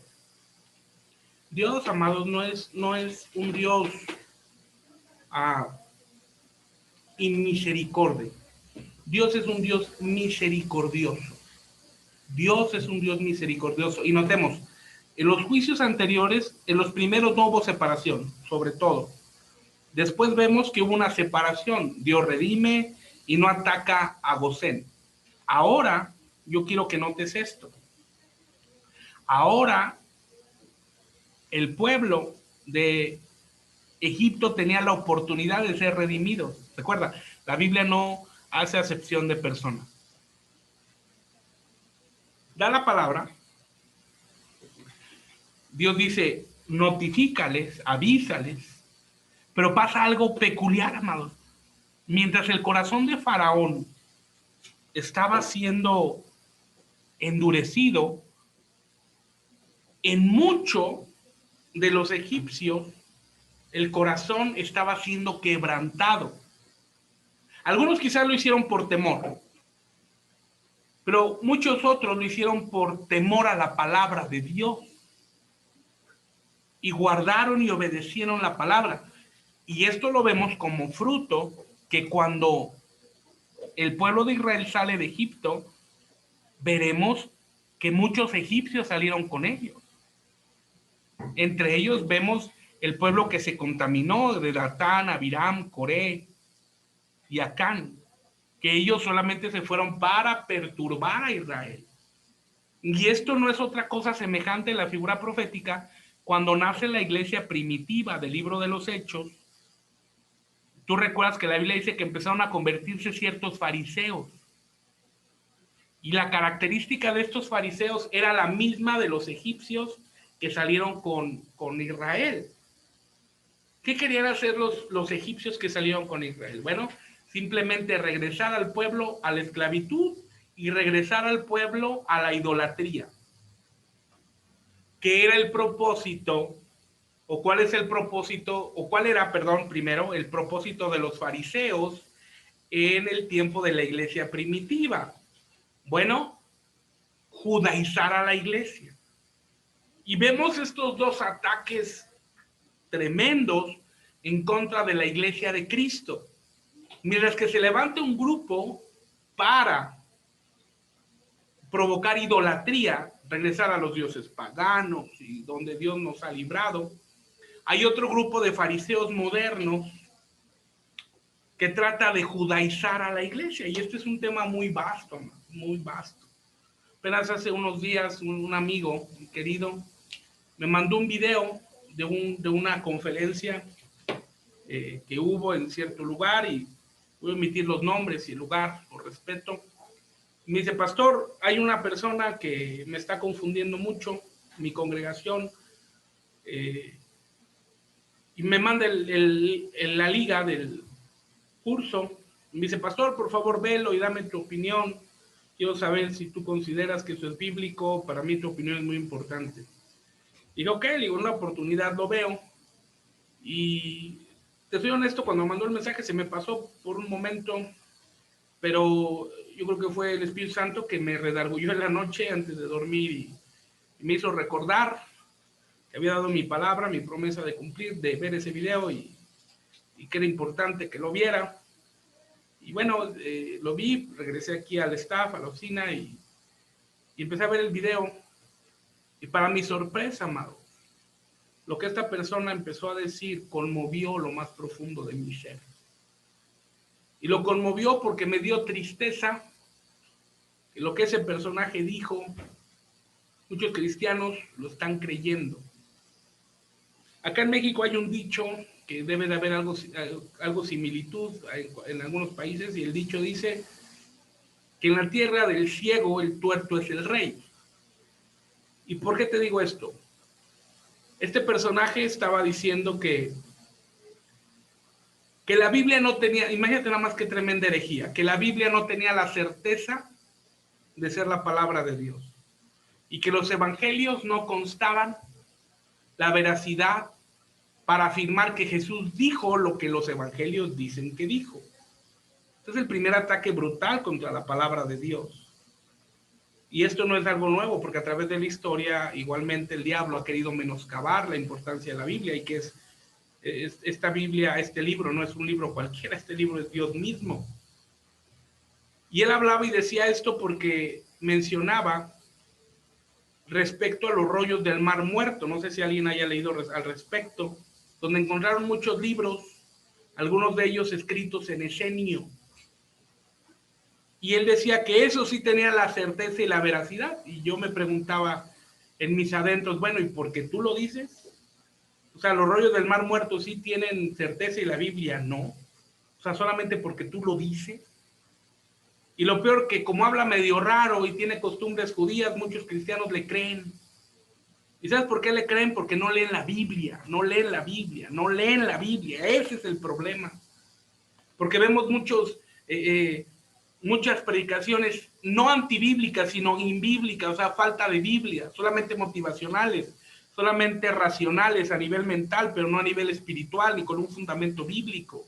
Dios, amados, no es un Dios y misericordia. Dios es un Dios misericordioso. Dios es un Dios misericordioso. Y notemos, en los juicios anteriores, en los primeros no hubo separación, sobre todo. Después vemos que hubo una separación. Dios redime y no ataca a Gosén. Ahora, yo quiero que notes esto. Ahora, el pueblo de Egipto tenía la oportunidad de ser redimidos. Recuerda, la Biblia no hace acepción de personas. Da la palabra. Dios dice, notifícales, avísales. Pero pasa algo peculiar, amados. Mientras el corazón de Faraón estaba siendo endurecido, en mucho de los egipcios el corazón estaba siendo quebrantado. Algunos quizás lo hicieron por temor, pero muchos otros lo hicieron por temor a la palabra de Dios. Y guardaron y obedecieron la palabra. Y esto lo vemos como fruto que cuando el pueblo de Israel sale de Egipto, veremos que muchos egipcios salieron con ellos. Entre ellos vemos el pueblo que se contaminó de Datán, Abiram, Coré y Acán, que ellos solamente se fueron para perturbar a Israel. Y esto no es otra cosa semejante a la figura profética cuando nace la iglesia primitiva del libro de los Hechos. Tú recuerdas que la Biblia dice que empezaron a convertirse ciertos fariseos. Y la característica de estos fariseos era la misma de los egipcios que salieron con Israel. ¿Qué querían hacer los egipcios que salieron con Israel? Bueno, simplemente regresar al pueblo a la esclavitud y regresar al pueblo a la idolatría. ¿Qué era el propósito? ¿O cuál es el propósito? ¿O cuál era, perdón, primero, el propósito de los fariseos en el tiempo de la iglesia primitiva? Bueno, judaizar a la iglesia. Y vemos estos dos ataques tremendos en contra de la iglesia de Cristo. Mientras que se levanta un grupo para provocar idolatría, regresar a los dioses paganos y donde Dios nos ha librado, hay otro grupo de fariseos modernos que trata de judaizar a la iglesia. Y este es un tema muy vasto, muy vasto. Apenas hace unos días un amigo querido me mandó un video de una conferencia que hubo en cierto lugar, y voy a omitir los nombres y el lugar por respeto. Me dice, pastor, hay una persona que me está confundiendo mucho, mi congregación, y me manda la liga del curso. Me dice, pastor, por favor, velo y dame tu opinión. Quiero saber si tú consideras que eso es bíblico. Para mí tu opinión es muy importante. Dije, ok, digo, una oportunidad lo veo. Y te soy honesto, cuando mandó el mensaje se me pasó por un momento, pero yo creo que fue el Espíritu Santo que me redargulló en la noche antes de dormir y me hizo recordar que había dado mi palabra, mi promesa de cumplir, de ver ese video y que era importante que lo viera. Y bueno, lo vi, regresé aquí al staff, a la oficina y empecé a ver el video. Y para mi sorpresa, amado, lo que esta persona empezó a decir conmovió lo más profundo de mi ser. Y lo conmovió porque me dio tristeza que lo que ese personaje dijo, muchos cristianos lo están creyendo. Acá en México hay un dicho que debe de haber algo similitud en algunos países, y el dicho dice que en la tierra del ciego el tuerto es el rey. ¿Y por qué te digo esto? Este personaje estaba diciendo que la Biblia no tenía, imagínate nada más que tremenda herejía, que la Biblia no tenía la certeza de ser la palabra de Dios y que los evangelios no constaban la veracidad para afirmar que Jesús dijo lo que los evangelios dicen que dijo. Este es el primer ataque brutal contra la palabra de Dios. Y esto no es algo nuevo, porque a través de la historia igualmente el diablo ha querido menoscabar la importancia de la Biblia, y que es esta Biblia, este libro no es un libro cualquiera, este libro es Dios mismo. Y él hablaba y decía esto porque mencionaba respecto a los rollos del Mar Muerto. No sé si alguien haya leído al respecto, donde encontraron muchos libros, algunos de ellos escritos en esenio. Y él decía que eso sí tenía la certeza y la veracidad. Y yo me preguntaba en mis adentros, bueno, ¿y por qué tú lo dices? O sea, los rollos del Mar Muerto sí tienen certeza y la Biblia no. O sea, solamente porque tú lo dices. Y lo peor que como habla medio raro y tiene costumbres judías, muchos cristianos le creen. ¿Y sabes por qué le creen? Porque no leen la Biblia, no leen la Biblia, no leen la Biblia. Ese es el problema. Porque vemos muchas predicaciones no antibíblicas, sino imbíblicas, o sea, falta de Biblia, solamente motivacionales, solamente racionales a nivel mental, pero no a nivel espiritual ni con un fundamento bíblico.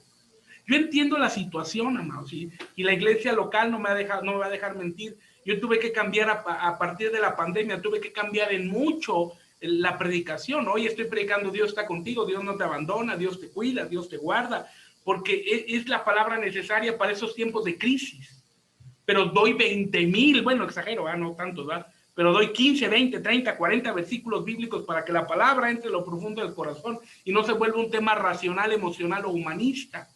Yo entiendo la situación, amados, y la iglesia local no me va a dejar mentir. Yo tuve que cambiar a partir de la pandemia, tuve que cambiar en mucho la predicación. Hoy estoy predicando, Dios está contigo, Dios no te abandona, Dios te cuida, Dios te guarda, porque es la palabra necesaria para esos tiempos de crisis. Pero doy 20,000, bueno, exagero, no tanto, ¿verdad? Pero doy 15, 20, 30, 40 versículos bíblicos para que la palabra entre en lo profundo del corazón y no se vuelva un tema racional, emocional o humanista.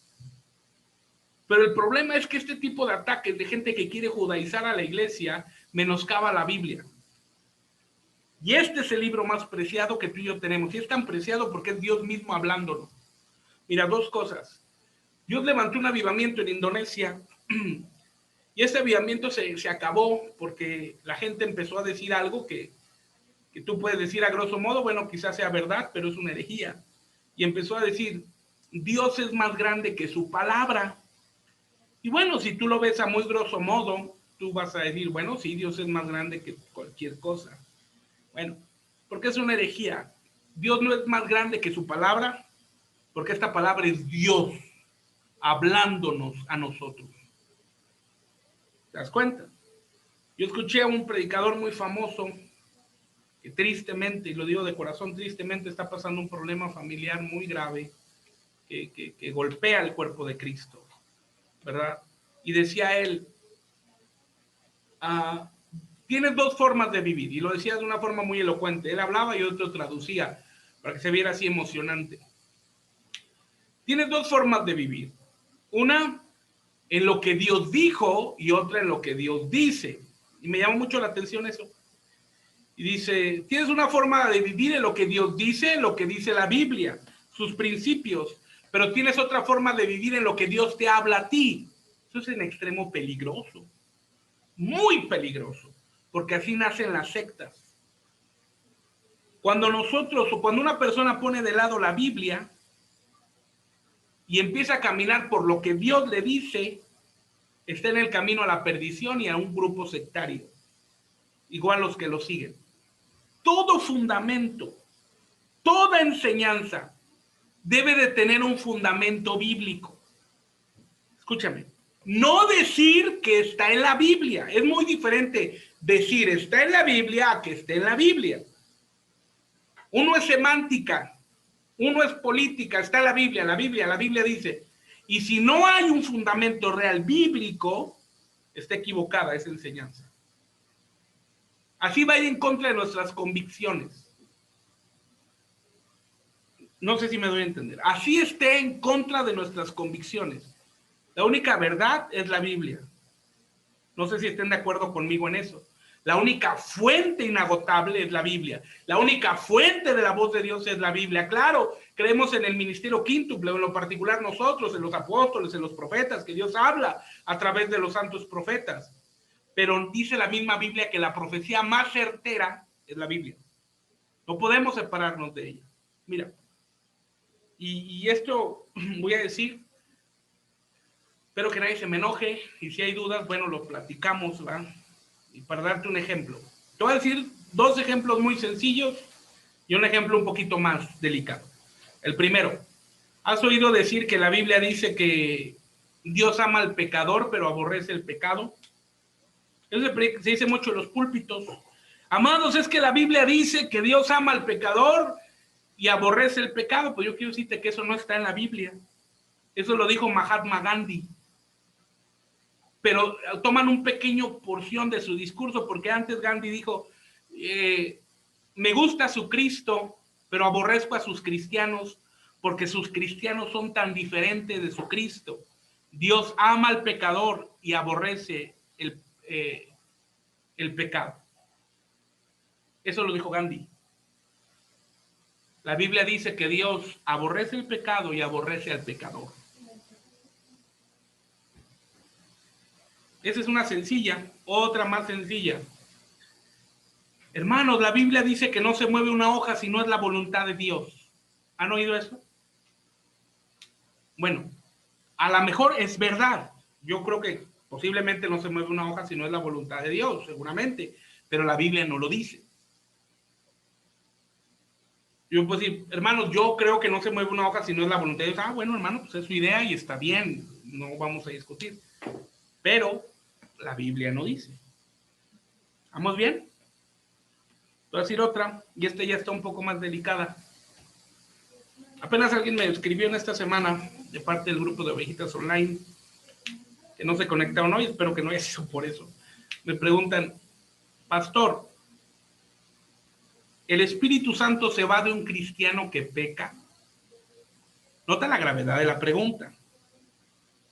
Pero el problema es que este tipo de ataques de gente que quiere judaizar a la iglesia menoscaba la Biblia. Y este es el libro más preciado que tú y yo tenemos. Y es tan preciado porque es Dios mismo hablándonos. Mira, dos cosas. Dios levantó un avivamiento en Indonesia y ese avivamiento se acabó porque la gente empezó a decir algo que tú puedes decir a grosso modo, bueno, quizás sea verdad, pero es una herejía. Y empezó a decir, Dios es más grande que su palabra. Y bueno, si tú lo ves a muy grosso modo, tú vas a decir, bueno, sí, Dios es más grande que cualquier cosa. Bueno, porque es una herejía. Dios no es más grande que su palabra, porque esta palabra es Dios hablándonos a nosotros. ¿Te das cuenta? Yo escuché a un predicador muy famoso que tristemente, y lo digo de corazón, tristemente está pasando un problema familiar muy grave que golpea el cuerpo de Cristo, ¿verdad? Y decía él, tienes dos formas de vivir, y lo decía de una forma muy elocuente. Él hablaba y otro traducía para que se viera así emocionante. Tienes dos formas de vivir, una en lo que Dios dijo y otra en lo que Dios dice. Y me llamó mucho la atención eso. Y dice, tienes una forma de vivir en lo que Dios dice, en lo que dice la Biblia, sus principios, pero tienes otra forma de vivir en lo que Dios te habla a ti. Eso es en extremo peligroso, muy peligroso, porque así nacen las sectas. Cuando nosotros o cuando una persona pone de lado la Biblia y empieza a caminar por lo que Dios le dice, está en el camino a la perdición y a un grupo sectario, igual los que lo siguen. Todo fundamento, toda enseñanza debe de tener un fundamento bíblico. Escúchame, no decir que está en la Biblia. Es muy diferente decir está en la Biblia a que esté en la Biblia. Uno es semántica, uno es política, está en la Biblia, la Biblia dice. Y si no hay un fundamento real bíblico, está equivocada esa enseñanza. Así va a ir en contra de nuestras convicciones. No sé si me doy a entender. Así esté en contra de nuestras convicciones. La única verdad es la Biblia. No sé si estén de acuerdo conmigo en eso. La única fuente inagotable es la Biblia. La única fuente de la voz de Dios es la Biblia. Claro, creemos en el ministerio quíntuple, en lo particular nosotros, en los apóstoles, en los profetas, que Dios habla a través de los santos profetas. Pero dice la misma Biblia que la profecía más certera es la Biblia. No podemos separarnos de ella. Mira, y esto voy a decir, espero que nadie se me enoje, y si hay dudas, bueno, lo platicamos, ¿verdad? Y para darte un ejemplo, te voy a decir dos ejemplos muy sencillos y un ejemplo un poquito más delicado. El primero, ¿has oído decir que la Biblia dice que Dios ama al pecador, pero aborrece el pecado? Eso se dice mucho en los púlpitos. Amados, es que la Biblia dice que Dios ama al pecador, y aborrece el pecado. Pues yo quiero decirte que eso no está en la Biblia. Eso lo dijo Mahatma Gandhi. Pero toman un pequeño porción de su discurso, porque antes Gandhi dijo, me gusta su Cristo, pero aborrezco a sus cristianos, porque sus cristianos son tan diferentes de su Cristo. Dios ama al pecador y aborrece el pecado. Eso lo dijo Gandhi. La Biblia dice que Dios aborrece el pecado y aborrece al pecador. Esa es una sencilla. Otra más sencilla. Hermanos, la Biblia dice que no se mueve una hoja si no es la voluntad de Dios. ¿Han oído eso? Bueno, a lo mejor es verdad. Yo creo que posiblemente no se mueve una hoja si no es la voluntad de Dios, seguramente. Pero la Biblia no lo dice. Yo puedo decir, hermanos, yo creo que no se mueve una hoja si no es la voluntad de Dios. Ah, bueno, hermano, pues es su idea y está bien. No vamos a discutir. Pero la Biblia no dice. ¿Vamos bien? Voy a decir otra, y esta ya está un poco más delicada. Apenas alguien me escribió en esta semana, de parte del grupo de Ovejitas Online, que no se conectaron hoy, espero que no haya sido por eso. Me preguntan, pastor, ¿el Espíritu Santo se va de un cristiano que peca? Nota la gravedad de la pregunta.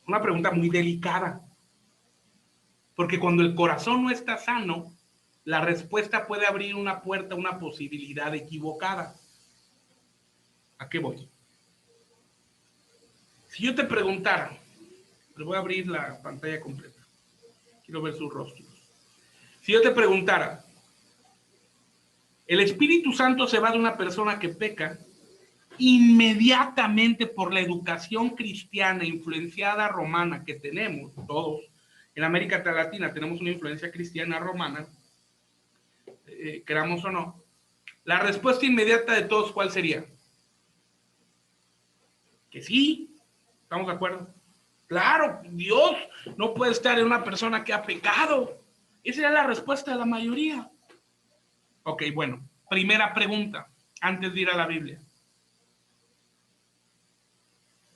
Una pregunta muy delicada. Porque cuando el corazón no está sano, la respuesta puede abrir una puerta, una posibilidad equivocada. ¿A qué voy? Si yo te preguntara, les voy a abrir la pantalla completa. Quiero ver sus rostros. Si yo te preguntara, ¿el Espíritu Santo se va de una persona que peca? Inmediatamente por la educación cristiana influenciada romana que tenemos todos, en América Latina tenemos una influencia cristiana romana, queramos o no, la respuesta inmediata de todos, ¿cuál sería? Que sí, ¿estamos de acuerdo? Claro, Dios no puede estar en una persona que ha pecado. Esa era la respuesta de la mayoría. Ok, bueno, primera pregunta, antes de ir a la Biblia.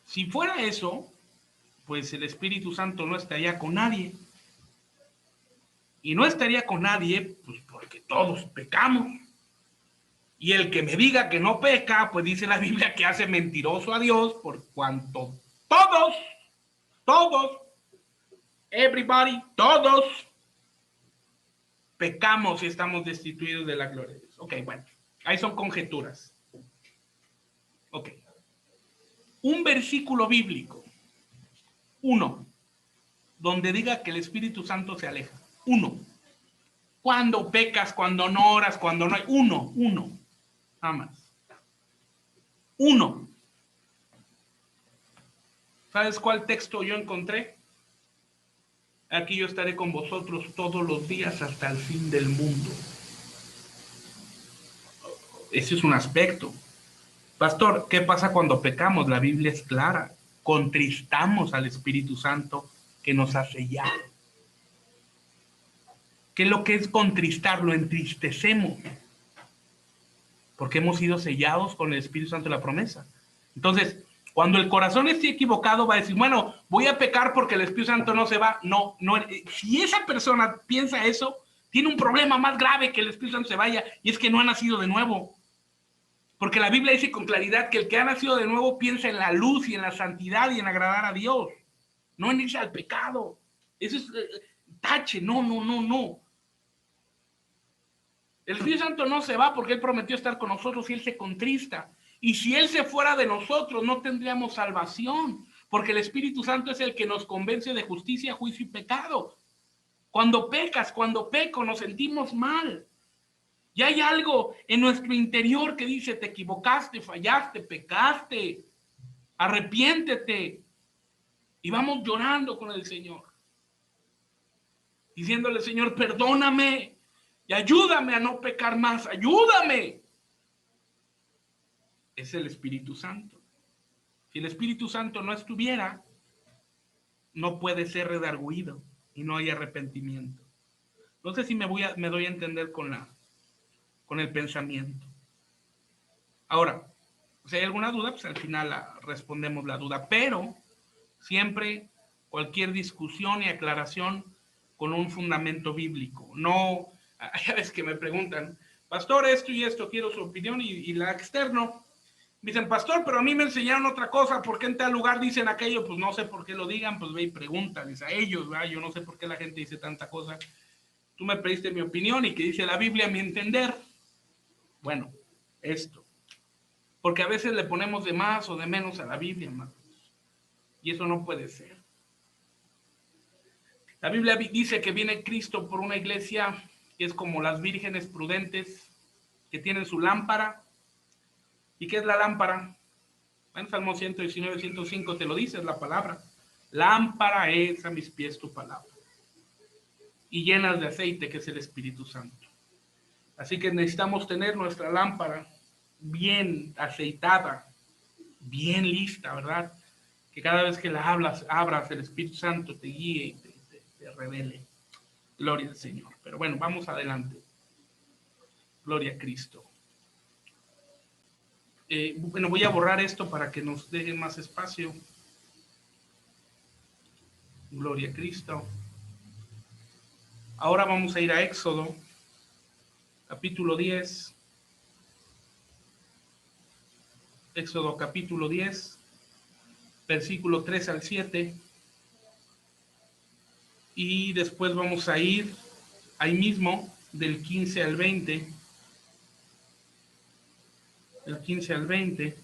Si fuera eso, pues el Espíritu Santo no estaría con nadie. Y no estaría con nadie, pues porque todos pecamos. Y el que me diga que no peca, pues dice la Biblia que hace mentiroso a Dios, por cuanto todos, everybody, todos pecamos y estamos destituidos de la gloria de Dios. Ok, bueno, ahí son conjeturas. Ok. Un versículo bíblico, uno, donde diga que el Espíritu Santo se aleja. Uno. Cuando pecas, cuando no oras, cuando no hay. Uno. Nada más. Uno. ¿Sabes cuál texto yo encontré? Aquí yo estaré con vosotros todos los días hasta el fin del mundo. Ese es un aspecto. Pastor, ¿qué pasa cuando pecamos? La Biblia es clara. Contristamos al Espíritu Santo que nos ha sellado. ¿Qué es lo que es contristar? Lo entristecemos. Porque hemos sido sellados con el Espíritu Santo de la promesa. Entonces, cuando el corazón esté equivocado, va a decir, bueno, voy a pecar porque el Espíritu Santo no se va. No. Si esa persona piensa eso, tiene un problema más grave que el Espíritu Santo se vaya, y es que no ha nacido de nuevo. Porque la Biblia dice con claridad que el que ha nacido de nuevo piensa en la luz y en la santidad y en agradar a Dios, no en irse al pecado. Eso es tache, no. El Espíritu Santo no se va porque Él prometió estar con nosotros y Él se contrista. Y si Él se fuera de nosotros, no tendríamos salvación, porque el Espíritu Santo es el que nos convence de justicia, juicio y pecado. Cuando pecas, cuando peco, nos sentimos mal. Y hay algo en nuestro interior que dice, te equivocaste, fallaste, pecaste, arrepiéntete. Y vamos llorando con el Señor, diciéndole, Señor, perdóname y ayúdame a no pecar más, ayúdame. Es el Espíritu Santo. Si el Espíritu Santo no estuviera, no puede ser redarguido y no hay arrepentimiento. No sé si me doy a entender con el pensamiento. Ahora, Si hay alguna duda, pues al final respondemos la duda, pero siempre cualquier discusión y aclaración con un fundamento bíblico. No, hay veces que me preguntan, pastor, esto y esto, quiero su opinión y la externo. Me dicen, pastor, pero a mí me enseñaron otra cosa, ¿por qué en tal lugar dicen aquello? Pues no sé por qué lo digan, pues ve y pregúntales a ellos, ¿verdad? Yo no sé por qué la gente dice tanta cosa. Tú me pediste mi opinión y que dice la Biblia a mi entender. Bueno, esto. Porque a veces le ponemos de más o de menos a la Biblia, hermanos. Y eso no puede ser. La Biblia dice que viene Cristo por una iglesia que es como las vírgenes prudentes, que tienen su lámpara. ¿Y qué es la lámpara? Bueno, Salmo 119, 105 te lo dice, es la palabra. Lámpara es a mis pies tu palabra. Y llenas de aceite, que es el Espíritu Santo. Así que necesitamos tener nuestra lámpara bien aceitada, bien lista, ¿verdad? Que cada vez que la abras, el Espíritu Santo te guíe y te revele. Gloria al Señor. Pero bueno, vamos adelante. Gloria a Cristo. Bueno, voy a borrar esto para que nos dejen más espacio. Gloria a Cristo. Ahora vamos a ir a Éxodo, capítulo 10. Éxodo capítulo 10, versículo 3 al 7. Y después vamos a ir ahí mismo, del 15 al 20. Del 15 al 20.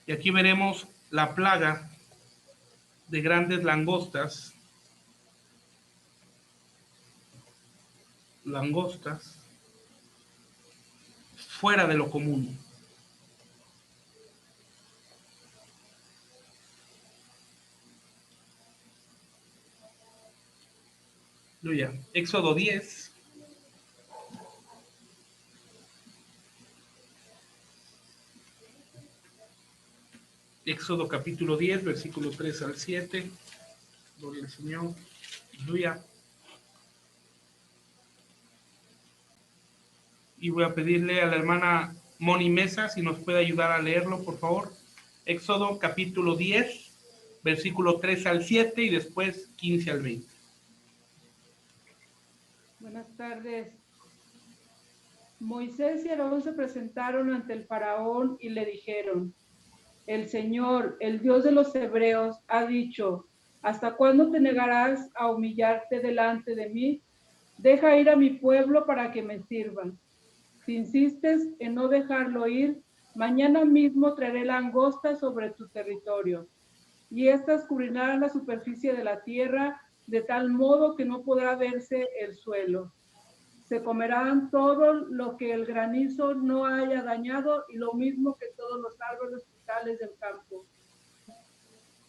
Y aquí veremos la plaga de grandes langostas. Langostas fuera de lo común. Aleluya. Éxodo 10. Éxodo capítulo 10, versículo 3 al 7. Gloria al Señor. Aleluya. Y voy a pedirle a la hermana Moni Mesa si nos puede ayudar a leerlo, por favor. Éxodo capítulo 10, versículo 3 al 7 y después 15 al 20. Buenas tardes. Moisés y Aarón se presentaron ante el faraón y le dijeron: el Señor, el Dios de los hebreos, ha dicho: ¿hasta cuándo te negarás a humillarte delante de mí? Deja ir a mi pueblo para que me sirvan. Si insistes en no dejarlo ir, mañana mismo traeré langostas sobre tu territorio, y éstas cubrirán la superficie de la tierra de tal modo que no podrá verse el suelo. Se comerán todo lo que el granizo no haya dañado, y lo mismo que todos los árboles frutales del campo.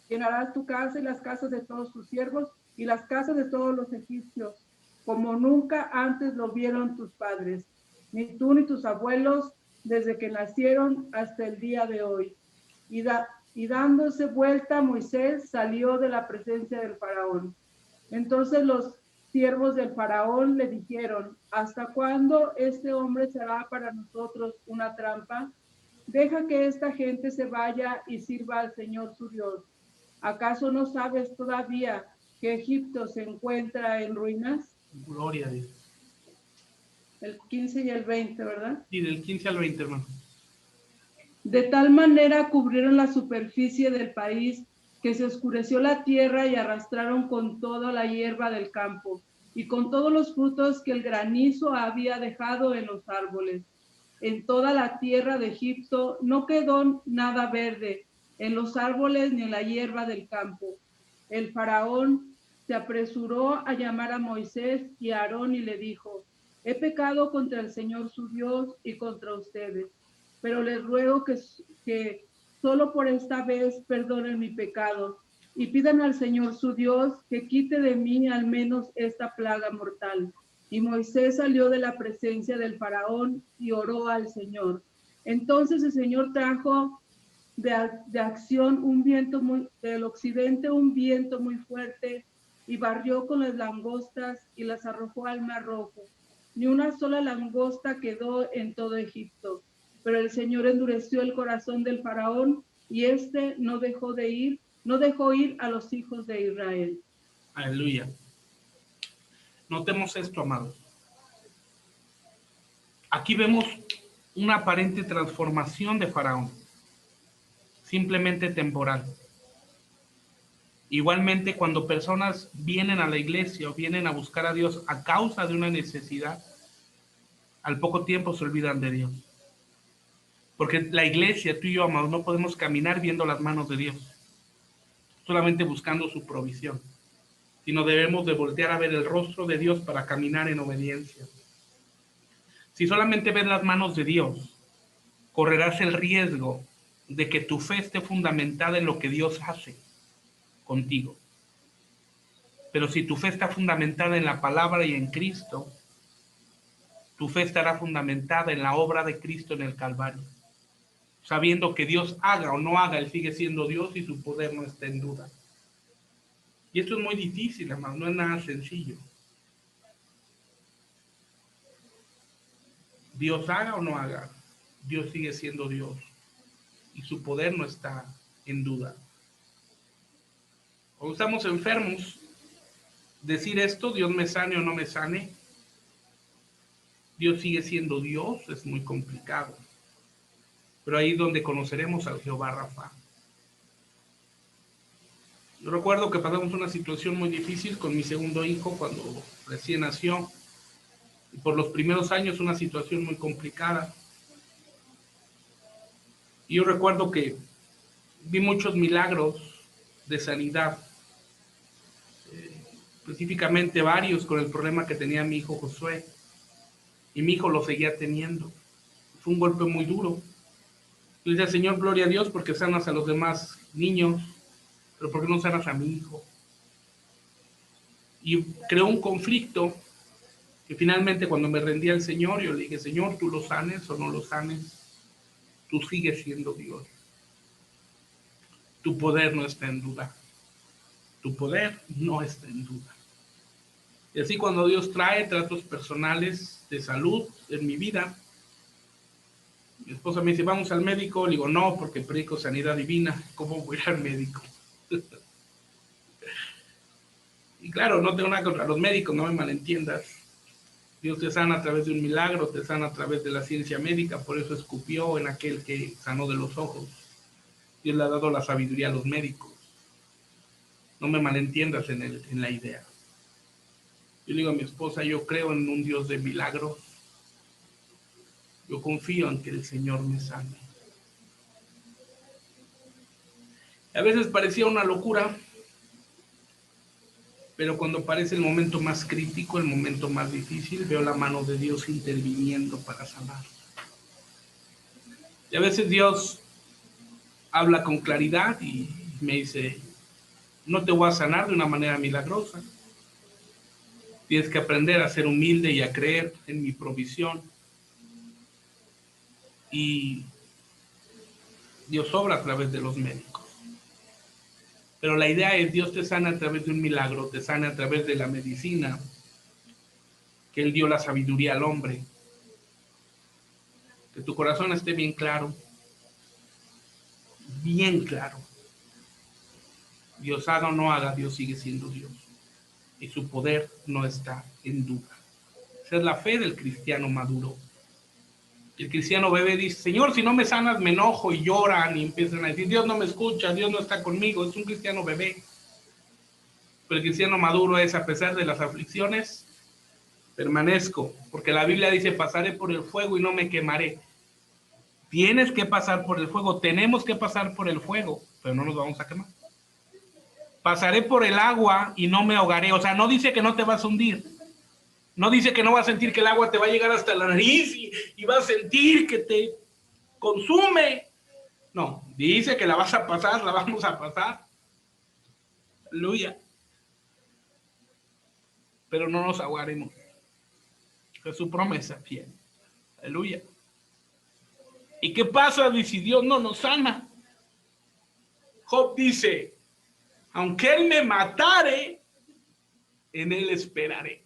Llenarás tu casa y las casas de todos tus siervos y las casas de todos los egipcios, como nunca antes lo vieron tus padres, ni tú ni tus abuelos, desde que nacieron hasta el día de hoy. Y dándose vuelta, Moisés salió de la presencia del faraón. Entonces los siervos del faraón le dijeron: ¿hasta cuándo este hombre será para nosotros una trampa? Deja que esta gente se vaya y sirva al Señor su Dios. ¿Acaso no sabes todavía que Egipto se encuentra en ruinas? Gloria a Dios. El 15 y el 20, ¿verdad? Y del 15 al 20, hermano. De tal manera cubrieron la superficie del país que se oscureció la tierra, y arrastraron con toda la hierba del campo y con todos los frutos que el granizo había dejado en los árboles. En toda la tierra de Egipto no quedó nada verde, en los árboles ni en la hierba del campo. El faraón se apresuró a llamar a Moisés y a Aarón y le dijo: he pecado contra el Señor su Dios y contra ustedes, pero les ruego que solo por esta vez perdonen mi pecado y pidan al Señor su Dios que quite de mí al menos esta plaga mortal. Y Moisés salió de la presencia del faraón y oró al Señor. Entonces el Señor trajo de acción un viento del occidente, un viento muy fuerte, y barrió con las langostas y las arrojó al mar Rojo. Ni una sola langosta quedó en todo Egipto. Pero el Señor endureció el corazón del faraón y éste no dejó ir a los hijos de Israel. Aleluya. Notemos esto, amados. Aquí vemos una aparente transformación de Faraón, simplemente temporal. Igualmente, cuando personas vienen a la iglesia o vienen a buscar a Dios a causa de una necesidad, al poco tiempo se olvidan de Dios. Porque la iglesia, tú y yo, amados, no podemos caminar viendo las manos de Dios, solamente buscando su provisión, sino debemos de voltear a ver el rostro de Dios para caminar en obediencia. Si solamente ves las manos de Dios, correrás el riesgo de que tu fe esté fundamentada en lo que Dios hace contigo. Pero si tu fe está fundamentada en la palabra y en Cristo, tu fe estará fundamentada en la obra de Cristo en el Calvario, sabiendo que Dios haga o no haga, Él sigue siendo Dios y su poder no está en duda. Y esto es muy difícil, hermano, no es nada sencillo. Dios haga o no haga, Dios sigue siendo Dios y su poder no está en duda. Cuando estamos enfermos, decir esto, Dios me sane o no me sane, Dios sigue siendo Dios, es muy complicado. Pero ahí es donde conoceremos al Jehová Rafa. Yo recuerdo que pasamos una situación muy difícil con mi segundo hijo cuando recién nació. Y por los primeros años una situación muy complicada. Y yo recuerdo que vi muchos milagros de sanidad. Específicamente varios con el problema que tenía mi hijo Josué. Y mi hijo lo seguía teniendo. Fue un golpe muy duro. Yo decía, Señor, gloria a Dios porque sanas a los demás niños, pero ¿por qué no sanas a mi hijo? Y creó un conflicto que finalmente cuando me rendí al Señor, yo le dije, Señor, tú lo sanes o no lo sanes, tú sigues siendo Dios. Tu poder no está en duda. Tu poder no está en duda. Y así cuando Dios trae tratos personales de salud en mi vida, mi esposa me dice, vamos al médico. Le digo, no, porque predico sanidad divina. ¿Cómo voy al médico? Y claro, no tengo nada contra los médicos, no me malentiendas. Dios te sana a través de un milagro, te sana a través de la ciencia médica, por eso escupió en aquel que sanó de los ojos. Dios le ha dado la sabiduría a los médicos. No me malentiendas en la idea. Yo le digo a mi esposa, yo creo en un Dios de milagros. Yo confío en que el Señor me sane. A veces parecía una locura, pero cuando parece el momento más crítico, el momento más difícil, veo la mano de Dios interviniendo para sanar. Y a veces Dios habla con claridad y me dice, no te voy a sanar de una manera milagrosa. Tienes que aprender a ser humilde y a creer en mi provisión. Y Dios obra a través de los médicos. Pero la idea es, Dios te sana a través de un milagro, te sana a través de la medicina, que Él dio la sabiduría al hombre. Que tu corazón esté bien claro. Bien claro. Dios haga o no haga, Dios sigue siendo Dios. Y su poder no está en duda. Esa es la fe del cristiano maduro. El cristiano bebé dice, Señor, si no me sanas me enojo y lloran y empiezan a decir, Dios no me escucha, Dios no está conmigo. Es un cristiano bebé. Pero el cristiano maduro es, a pesar de las aflicciones, permanezco. Porque la Biblia dice, pasaré por el fuego y no me quemaré. Tienes que pasar por el fuego, tenemos que pasar por el fuego, pero no nos vamos a quemar. Pasaré por el agua y no me ahogaré. O sea, no dice que no te vas a hundir. No dice que no vas a sentir que el agua te va a llegar hasta la nariz y vas a sentir que te consume. No, dice que la vas a pasar, la vamos a pasar. Aleluya. Pero no nos ahogaremos. Es su promesa fiel. Aleluya. ¿Y qué pasa si Dios no nos sana? Job dice, aunque Él me matare, en Él esperaré.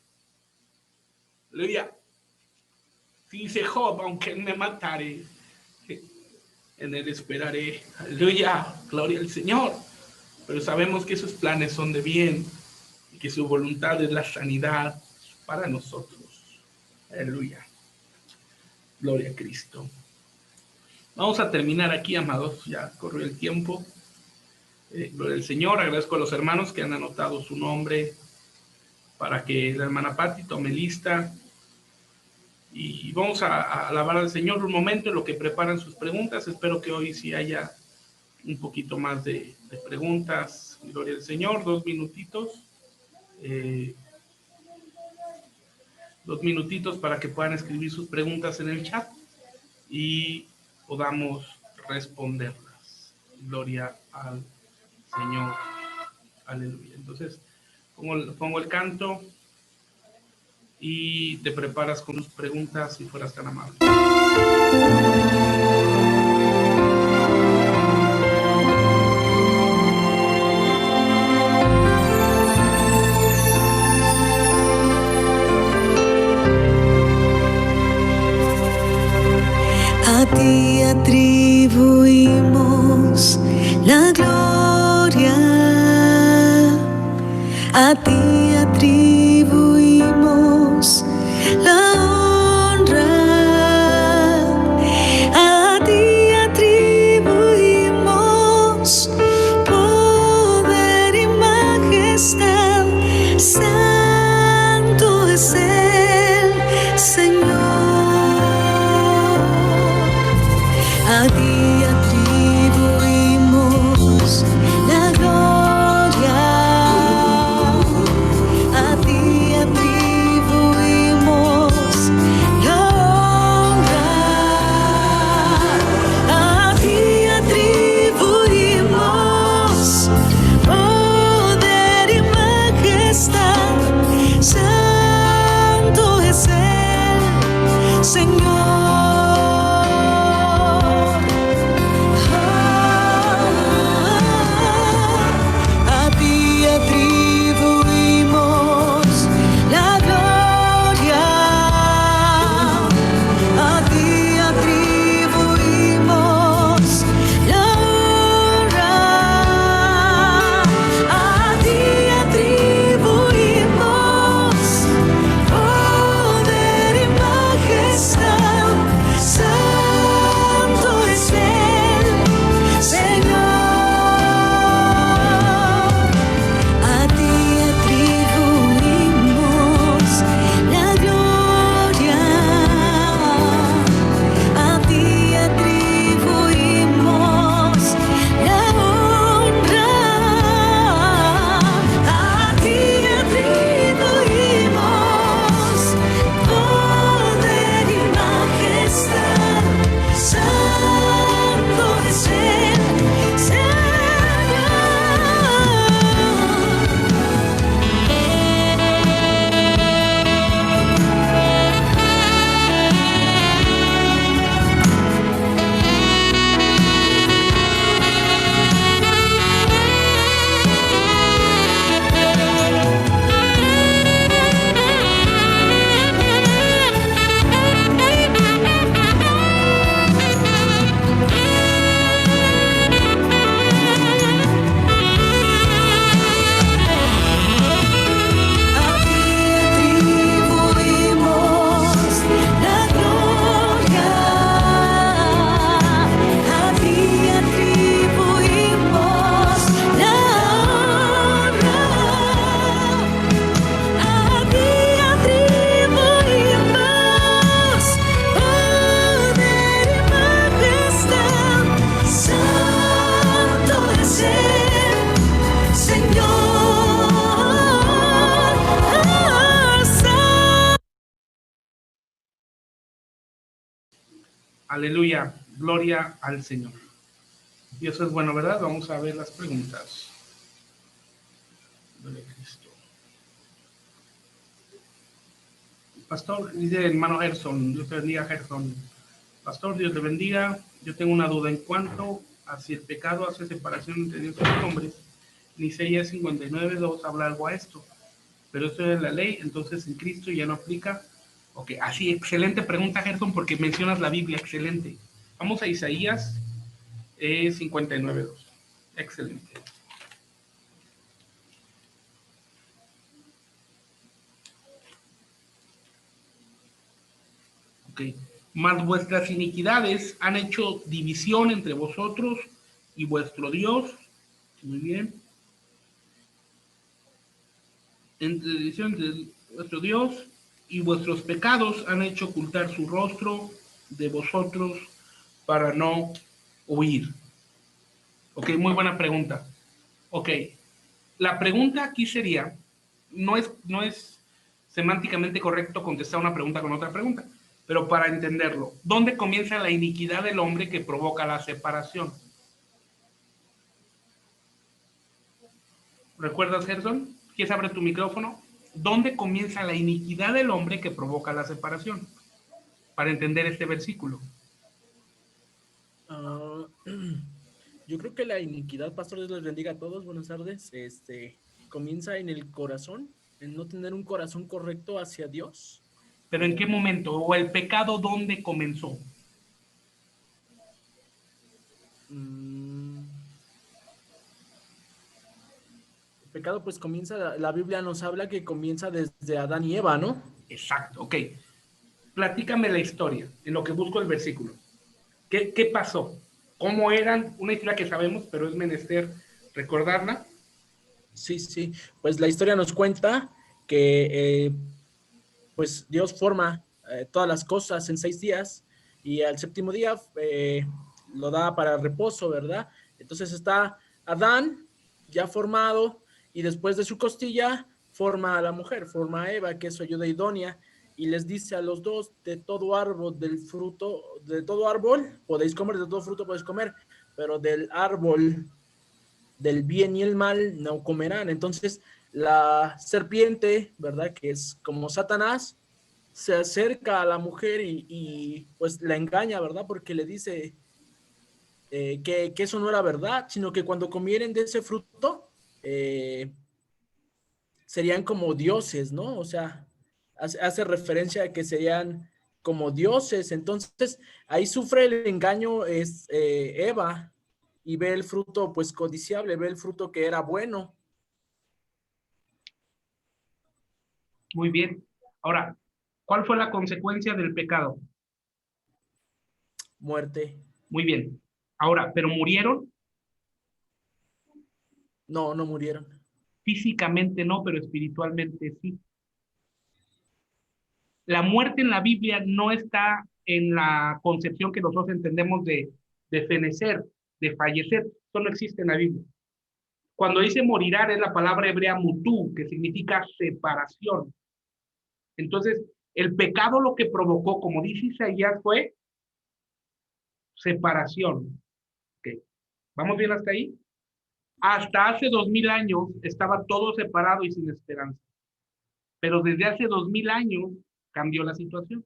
Aleluya. Dice Job, aunque Él me matare, en Él esperaré. Aleluya, gloria al Señor. Pero sabemos que esos planes son de bien y que su voluntad es la sanidad para nosotros. Aleluya, gloria a Cristo. Vamos a terminar aquí, amados, ya corrió el tiempo. Gloria al Señor, agradezco a los hermanos que han anotado su nombre para que la hermana Patti tome lista. Y vamos a alabar al Señor un momento en lo que preparan sus preguntas. Espero que hoy sí haya un poquito más de preguntas. Gloria al Señor, 2 minutitos. 2 minutitos para que puedan escribir sus preguntas en el chat y podamos responderlas. Gloria al Señor. Aleluya. Entonces, pongo el canto y te preparas con tus preguntas si fueras tan amable. A ti atribuimos la gloria, a ti atribuimos la honra, a ti atribuimos poder y majestad. Santo es el Señor. A ti atribuimos la gloria, a ti atribuimos la honra, a ti atribuimos poder y majestad. Santo es el Señor. Aleluya, gloria al Señor. Y eso es bueno, ¿verdad? Vamos a ver las preguntas. Gloria a Cristo. Pastor, dice el hermano Gerson, Dios te bendiga, Gerson. Pastor, Dios te bendiga. Yo tengo una duda en cuanto a si el pecado hace separación entre Dios y los hombres. Ni Isaías 59:2 habla algo a esto. Pero esto es la ley, entonces en Cristo ya no aplica. Ok, así, excelente pregunta, Gerson, porque mencionas la Biblia, excelente. Vamos a Isaías Es 59.2. Excelente. Ok. Mas vuestras iniquidades han hecho división entre vosotros y vuestro Dios. Muy bien. Entre división entre vuestro Dios y vuestros pecados han hecho ocultar su rostro de vosotros para no oír. Ok, muy buena pregunta. Ok, la pregunta aquí sería, no es semánticamente correcto contestar una pregunta con otra pregunta, pero para entenderlo, ¿dónde comienza la iniquidad del hombre que provoca la separación? ¿Recuerdas, Gerson? ¿Quieres abrir tu micrófono? ¿Dónde comienza la iniquidad del hombre que provoca la separación? Para entender este versículo. Yo creo que la iniquidad, pastor, Dios les bendiga a todos, buenas tardes, comienza en el corazón, en no tener un corazón correcto hacia Dios. ¿Pero en qué momento? ¿O el pecado dónde comenzó? El pecado pues comienza, la Biblia nos habla que comienza desde Adán y Eva, ¿no? Exacto, ok. Platícame la historia, en lo que busco el versículo. ¿Qué pasó? ¿Cómo eran? Una historia que sabemos, pero es menester recordarla. Sí, pues la historia nos cuenta que pues Dios forma todas las cosas en 6 días y al séptimo día lo da para reposo, ¿verdad? Entonces está Adán ya formado y después de su costilla forma a la mujer, forma a Eva, que es su ayuda idónea, y les dice a los dos, de todo árbol del fruto, de todo árbol podéis comer, de todo fruto podéis comer, pero del árbol del bien y el mal no comerán. Entonces la serpiente, ¿verdad? Que es como Satanás, se acerca a la mujer y pues la engaña, ¿verdad? Porque le dice que eso no era verdad, sino que cuando comieren de ese fruto, serían como dioses, ¿no? O sea, hace referencia a que serían como dioses. Entonces, ahí sufre el engaño es Eva y ve el fruto pues codiciable, ve el fruto que era bueno. Muy bien. Ahora, ¿cuál fue la consecuencia del pecado? Muerte. Muy bien. Ahora, ¿pero murieron? No, no murieron. Físicamente no, pero espiritualmente sí. La muerte en la Biblia no está en la concepción que nosotros entendemos de fenecer, de fallecer. Eso no existe en la Biblia. Cuando dice morirán es la palabra hebrea mutú, que significa separación. Entonces, el pecado lo que provocó, como dice Isaías, fue separación. Okay. ¿Vamos bien hasta ahí? Hasta hace 2000 años estaba todo separado y sin esperanza. Pero desde hace 2000 años cambió la situación.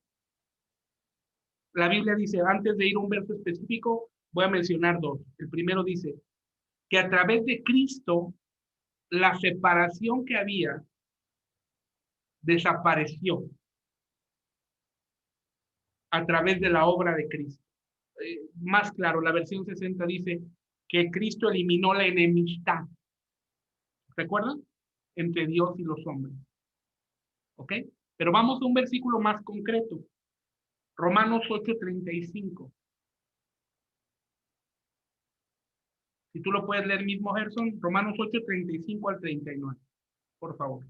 La Biblia dice, antes de ir a un verso específico, voy a mencionar 2. El primero dice que a través de Cristo, la separación que había desapareció a través de la obra de Cristo. Más claro, la versión 60 dice que Cristo eliminó la enemistad. ¿Recuerdan? Entre Dios y los hombres. ¿Ok? Pero vamos a un versículo más concreto. Romanos 8:35. Si tú lo puedes leer mismo, Gerson, Romanos 8:35 al 39. Por favor.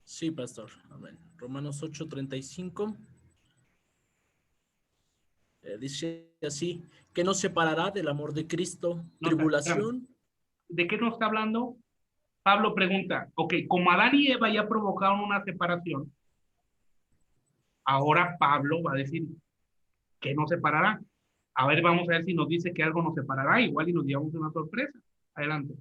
Sí, pastor. Amén. Romanos 8:35. Dice así, que nos separará del amor de Cristo, No, tribulación. ¿de qué nos está hablando? Pablo pregunta, ok, como Adán y Eva ya provocaron una separación, ahora Pablo va a decir, ¿qué nos separará? A ver, vamos a ver si nos dice que algo nos separará, igual y nos llevamos una sorpresa. Adelante.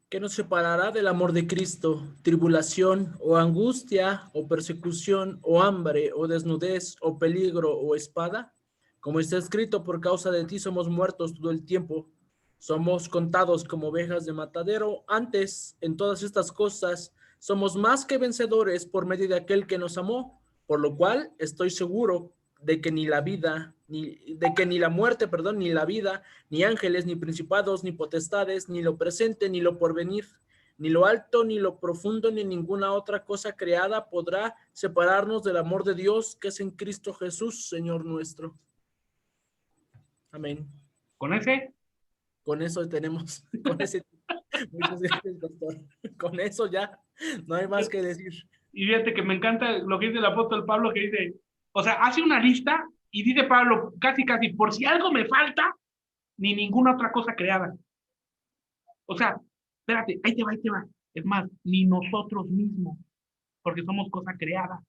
¿Qué nos separará del amor de Cristo? Tribulación o angustia o persecución o hambre o desnudez o peligro o espada. Como está escrito, por causa de ti somos muertos todo el tiempo. Somos contados como ovejas de matadero. Antes, en todas estas cosas, somos más que vencedores por medio de aquel que nos amó. por lo cual estoy seguro de que ni la vida, ni la muerte, perdón, ni la vida, ni ángeles, ni principados, ni potestades, ni lo presente, ni lo porvenir, ni lo alto, ni lo profundo, ni ninguna otra cosa creada podrá separarnos del amor de Dios que es en Cristo Jesús, Señor nuestro. Amén. ¿Con ese? Con eso tenemos, con ese, muchas gracias, pastor. Con eso ya, no hay más que decir. Y fíjate que me encanta lo que dice el apóstol Pablo, que dice, o sea, hace una lista y dice Pablo, casi, por si algo me falta, ni ninguna otra cosa creada. O sea, espérate, ahí te va. Es más, ni nosotros mismos, porque somos cosa creada.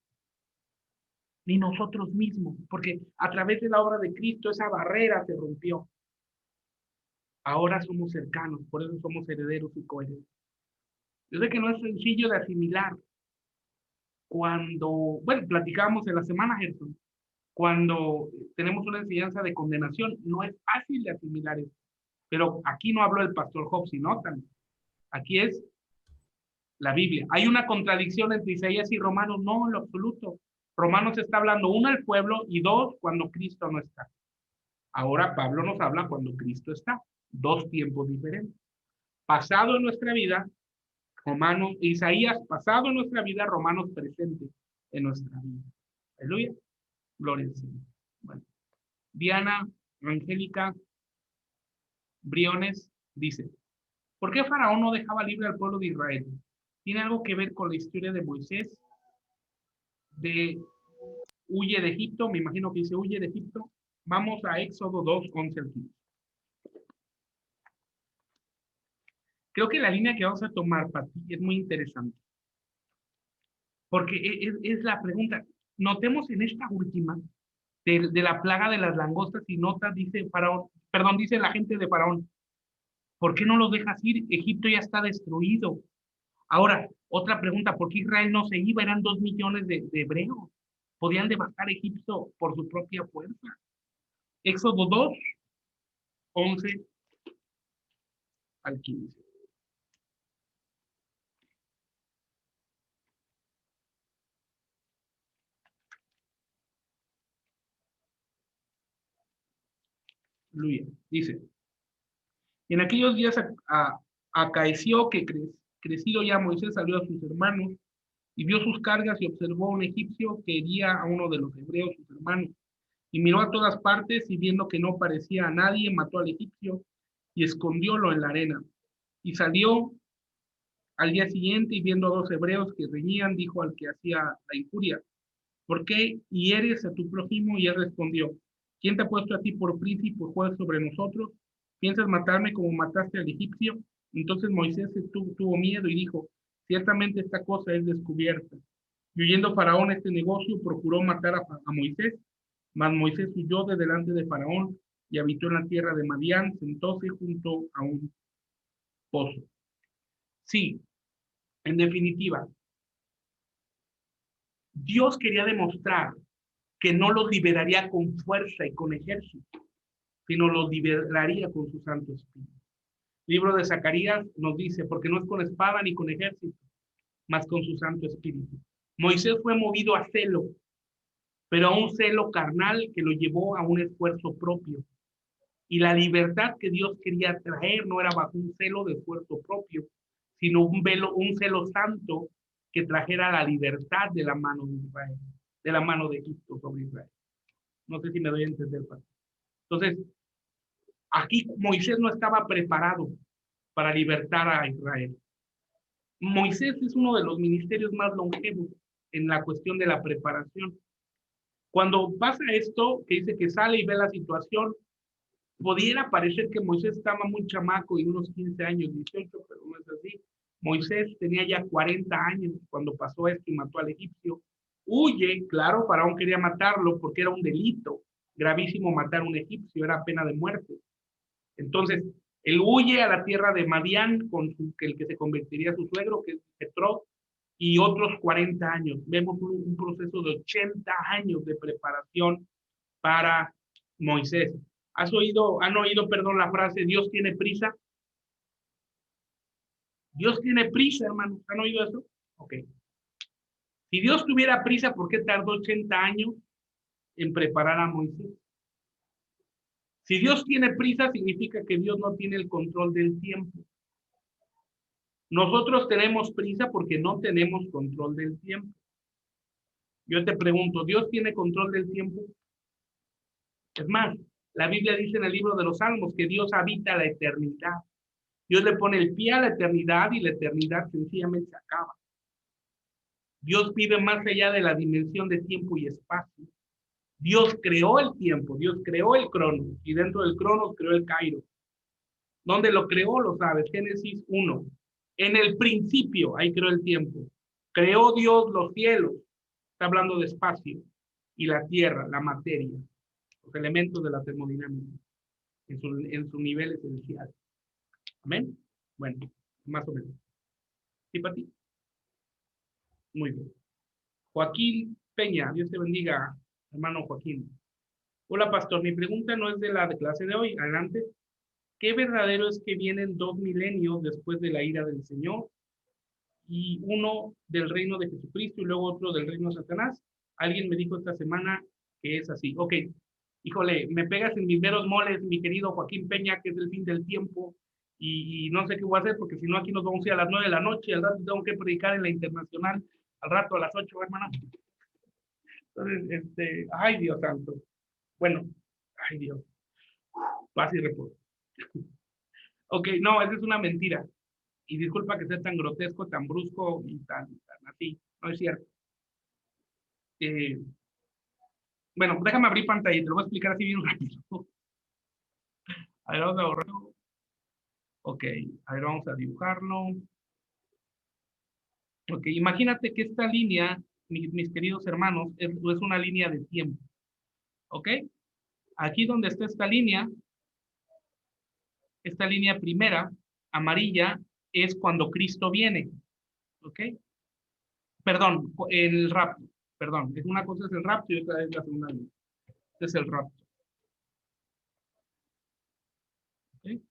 Ni nosotros mismos, porque a través de la obra de Cristo esa barrera se rompió. Ahora somos cercanos, por eso somos herederos y coherederos. Yo sé que no es sencillo de asimilar. Cuando, bueno, platicamos en la semana, Gerson, cuando tenemos una enseñanza de condenación, no es fácil de asimilar eso. Pero aquí no habló el pastor Job, si notan. Aquí es la Biblia. ¿Hay una contradicción entre Isaías y Romanos? No, en lo absoluto. Romanos está hablando, uno, al pueblo, y dos, cuando Cristo no está. Ahora Pablo nos habla cuando Cristo está. Dos tiempos diferentes. Pasado en nuestra vida, Romanos, Isaías pasado en nuestra vida, Romanos presente en nuestra vida. Aleluya. Gloria al Señor. Bueno. Diana Angélica Briones dice, ¿por qué Faraón no dejaba libre al pueblo de Israel? ¿Tiene algo que ver con la historia de Moisés? De huye de Egipto, me imagino que dice huye de Egipto. Vamos a Éxodo 2, 11 al 15. Creo que la línea que vamos a tomar, Pati, es muy interesante. Porque es la pregunta. Notemos en esta última, de la plaga de las langostas, y nota, dice Faraón, perdón, dice la gente de Faraón, ¿por qué no los dejas ir? Egipto ya está destruido. Ahora, otra pregunta, ¿por qué Israel no se iba? Eran 2 millones de hebreos. Podían devastar Egipto por su propia fuerza. Éxodo 2, 11 al 15. Aleluya. Dice, en aquellos días acaeció que crecido ya Moisés salió a sus hermanos y vio sus cargas y observó a un egipcio que hería a uno de los hebreos, sus hermanos. Y miró a todas partes y viendo que no parecía a nadie, mató al egipcio y escondiólo en la arena. Y salió al día siguiente y viendo a 2 hebreos que reñían, dijo al que hacía la injuria, ¿por qué hieres a tu prójimo? Y él respondió, ¿quién te ha puesto a ti por príncipe y por juez sobre nosotros? ¿Piensas matarme como mataste al egipcio? Entonces Moisés tuvo miedo y dijo, ciertamente esta cosa es descubierta. Y oyendo Faraón este negocio, procuró matar a Moisés, mas Moisés huyó de delante de Faraón y habitó en la tierra de Madián, sentóse junto a un pozo. Sí, en definitiva, Dios quería demostrar que no los liberaría con fuerza y con ejército, sino los liberaría con su Santo Espíritu. El libro de Zacarías nos dice, porque no es con espada ni con ejército, mas con su Santo Espíritu. Moisés fue movido a celo, pero a un celo carnal que lo llevó a un esfuerzo propio. Y la libertad que Dios quería traer no era bajo un celo de esfuerzo propio, sino un celo santo que trajera la libertad de la mano de Israel, de la mano de Egipto sobre Israel. No sé si me doy a entender, Padre. Entonces, aquí Moisés no estaba preparado para libertar a Israel. Moisés es uno de los ministerios más longevos en la cuestión de la preparación. Cuando pasa esto, que dice que sale y ve la situación, pudiera parecer que Moisés estaba muy chamaco y unos 15 años, 18, pero no es así. Moisés tenía ya 40 años cuando pasó esto y mató al egipcio. Huye, claro, Faraón quería matarlo porque era un delito gravísimo matar a un egipcio, era pena de muerte. Entonces, él huye a la tierra de Madián con el que se convertiría su suegro, que es Jetro, y otros 40 años. Vemos un proceso de 80 años de preparación para Moisés. ¿Han oído, la frase, Dios tiene prisa? Dios tiene prisa, hermanos. ¿Han oído eso? Ok. Si Dios tuviera prisa, ¿por qué tardó 80 años en preparar a Moisés? Si Dios tiene prisa, significa que Dios no tiene el control del tiempo. Nosotros tenemos prisa porque no tenemos control del tiempo. Yo te pregunto, ¿Dios tiene control del tiempo? Es más, la Biblia dice en el libro de los Salmos que Dios habita la eternidad. Dios le pone el pie a la eternidad y la eternidad sencillamente se acaba. Dios vive más allá de la dimensión de tiempo y espacio. Dios creó el tiempo, Dios creó el cronos y dentro del cronos creó el kairos. ¿Dónde lo creó? Lo sabes, Génesis 1. En el principio, ahí creó el tiempo. Creó Dios los cielos, está hablando de espacio, y la tierra, la materia, los elementos de la termodinámica, en su nivel esencial. ¿Amén? Bueno, más o menos. ¿Sí para ti? Muy bien. Joaquín Peña, Dios te bendiga, hermano Joaquín. Hola, pastor, mi pregunta no es de la clase de hoy, adelante. ¿Qué verdadero es que vienen 2 milenios después de la ira del Señor? Y uno del reino de Jesucristo y luego otro del reino de Satanás. Alguien me dijo esta semana que es así. Ok, híjole, me pegas en mis veros moles, mi querido Joaquín Peña, que es el fin del tiempo, y no sé qué voy a hacer, porque si no aquí nos vamos a ir a las 9 de la noche, al rato tengo que predicar en la internacional, al rato a las 8, hermana. Entonces, ay Dios santo. Bueno, ay Dios. Paz y reposo. Ok, no, esa es una mentira. Y disculpa que sea tan grotesco, tan brusco y tan así. No es cierto. Eh, bueno, déjame abrir pantalla y te lo voy a explicar así bien rápido. A ver, vamos a borrarlo. Ok, a ver, vamos a dibujarlo. Ok, imagínate que esta línea, mis queridos hermanos, es una línea de tiempo. Ok, aquí donde está esta línea primera, amarilla, es cuando Cristo viene. Ok, perdón, el rapto. Perdón, una cosa es el rapto y otra es la segunda línea. Este es el rapto. ¿Ok?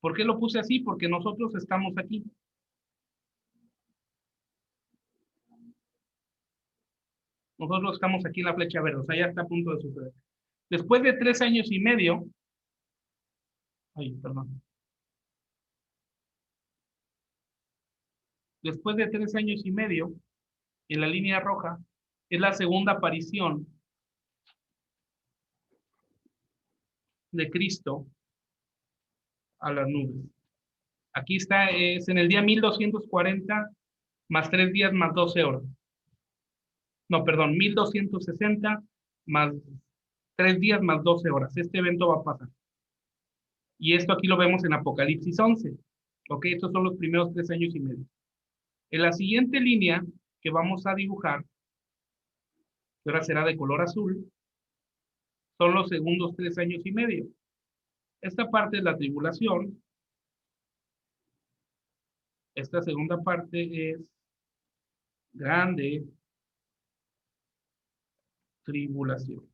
¿Por qué lo puse así? Porque nosotros estamos aquí. Nosotros estamos aquí en la flecha verde, o sea, ya está a punto de suceder. Después de 3 años y medio, ay, perdón. Después de 3 años y medio, en la línea roja, es la segunda aparición de Cristo a las nubes. Aquí está, es en el día 1240 más 3 días más 12 horas. No, perdón, 1260 más 3 días más 12 horas. Este evento va a pasar. Y esto aquí lo vemos en Apocalipsis 11. Ok, estos son los primeros 3 años y medio. En la siguiente línea que vamos a dibujar, que ahora será de color azul, son los segundos 3 años y medio. Esta parte es la tribulación. Esta segunda parte es grande tribulación.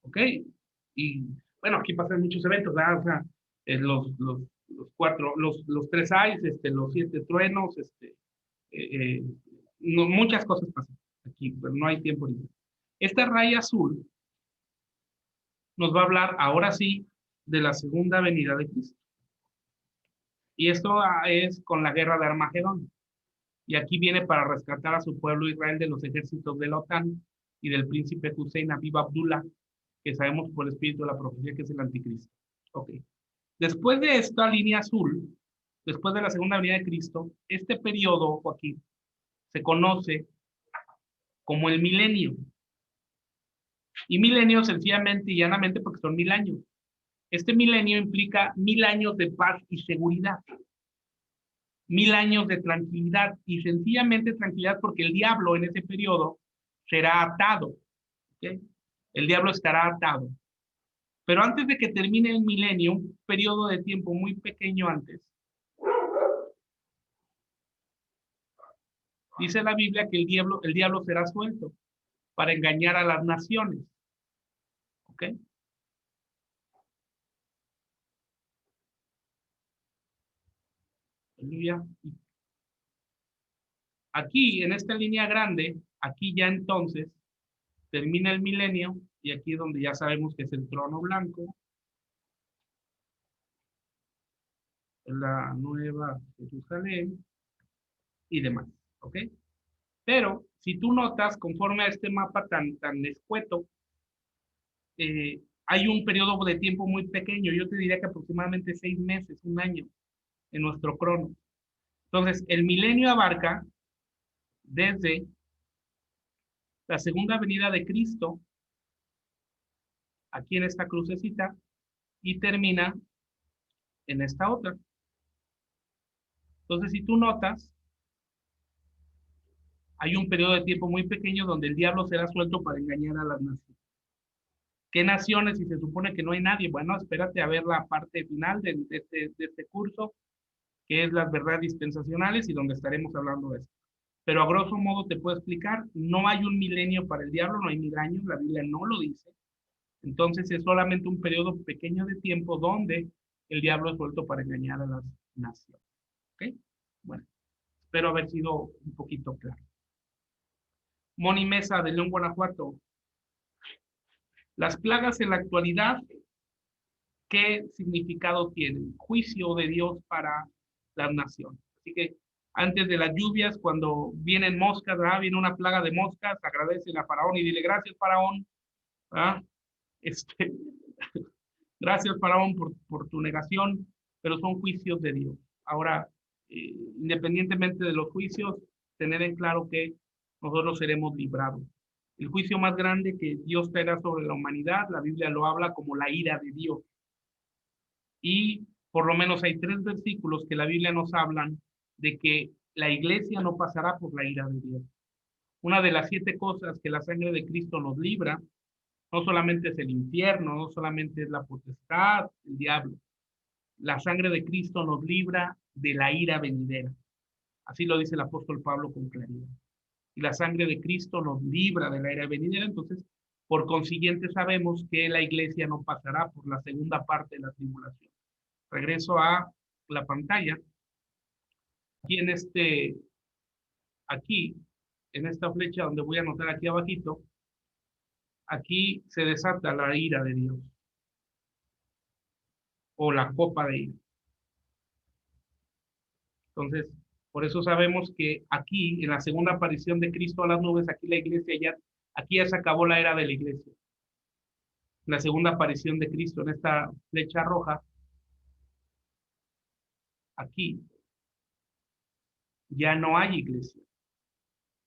¿Ok? Y bueno, aquí pasan muchos eventos, ¿verdad? O sea, los 3 ayes, los 7 truenos, no, muchas cosas pasan aquí, pero no hay tiempo ahorita. Esta raya azul nos va a hablar ahora sí de la segunda venida de Cristo. Y esto es con la guerra de Armagedón. Y aquí viene para rescatar a su pueblo Israel de los ejércitos de la OTAN y del príncipe Hussein Habib Abdullah, que sabemos por el espíritu de la profecía que es el anticristo. Ok. Después de esta línea azul, después de la segunda venida de Cristo, este periodo, Joaquín, se conoce como el milenio. Y milenio sencillamente y llanamente porque son 1000 años. Este milenio implica 1000 años de paz y seguridad. 1000 años de tranquilidad y sencillamente tranquilidad porque el diablo en ese periodo será atado. ¿Okay? El diablo estará atado. Pero antes de que termine el milenio, un periodo de tiempo muy pequeño antes, dice la Biblia que el diablo será suelto para engañar a las naciones. ¿Ok? Aleluya. Aquí, en esta línea grande, aquí ya entonces termina el milenio, y aquí es donde ya sabemos que es el trono blanco, la nueva Jerusalén y demás, ¿ok? Pero si tú notas, conforme a este mapa tan escueto, hay un periodo de tiempo muy pequeño, yo te diría que aproximadamente 6 meses, un año, en nuestro crono. Entonces, el milenio abarca desde la segunda venida de Cristo, aquí en esta crucecita, y termina en esta otra. Entonces, si tú notas, hay un periodo de tiempo muy pequeño donde el diablo será suelto para engañar a las naciones. ¿Qué naciones? Si se supone que no hay nadie. Bueno, espérate a ver la parte final de este curso, que es las verdades dispensacionales y donde estaremos hablando de esto. Pero a grosso modo te puedo explicar, no hay un milenio para el diablo, no hay 1000 años, la Biblia no lo dice. Entonces es solamente un periodo pequeño de tiempo donde el diablo es suelto para engañar a las naciones. ¿Ok? Bueno, espero haber sido un poquito claro. Moni Mesa de León, Guanajuato. Las plagas en la actualidad, ¿qué significado tienen? Juicio de Dios para las naciones. Así que antes de las lluvias, cuando vienen moscas, ¿verdad? Viene una plaga de moscas, agradecen a Faraón y dile gracias, Faraón. ¿Verdad? Gracias, Faraón, por tu negación, pero son juicios de Dios. Ahora, independientemente de los juicios, tener en claro que nosotros seremos librados. El juicio más grande que Dios traerá sobre la humanidad, la Biblia lo habla como la ira de Dios. Y por lo menos hay 3 versículos que la Biblia nos hablan de que la iglesia no pasará por la ira de Dios. Una de las 7 cosas que la sangre de Cristo nos libra, no solamente es el infierno, no solamente es la potestad, el diablo. La sangre de Cristo nos libra de la ira venidera. Así lo dice el apóstol Pablo con claridad. Y la sangre de Cristo nos libra de la ira venidera, entonces, por consiguiente, sabemos que la iglesia no pasará por la segunda parte de la tribulación. Regreso a la pantalla. Y aquí, en esta flecha donde voy a anotar aquí abajito, aquí se desata la ira de Dios. O la copa de ira. Entonces, por eso sabemos que aquí, en la segunda aparición de Cristo a las nubes, aquí la iglesia aquí ya se acabó la era de la iglesia. En la segunda aparición de Cristo, en esta flecha roja, aquí ya no hay iglesia.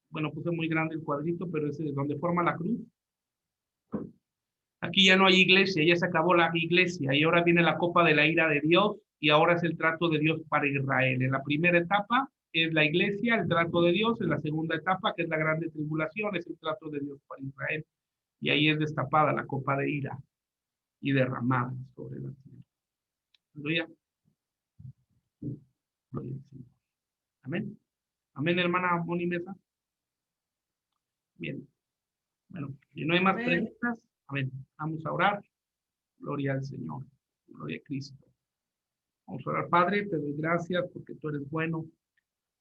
Bueno, puse muy grande el cuadrito, pero ese es donde forma la cruz. Aquí ya no hay iglesia, ya se acabó la iglesia y ahora viene la copa de la ira de Dios y ahora es el trato de Dios para Israel. En la primera etapa es la iglesia, el trato de Dios. En la segunda etapa, que es la grande tribulación, es el trato de Dios para Israel. Y ahí es destapada la copa de ira y derramada sobre la tierra. Aleluya. Amén. Amén, hermana Moni Mesa. Bien. Bueno, si no hay más preguntas, amén. Vamos a orar. Gloria al Señor. Gloria a Cristo. Vamos a orar. Padre, te doy gracias porque tú eres bueno,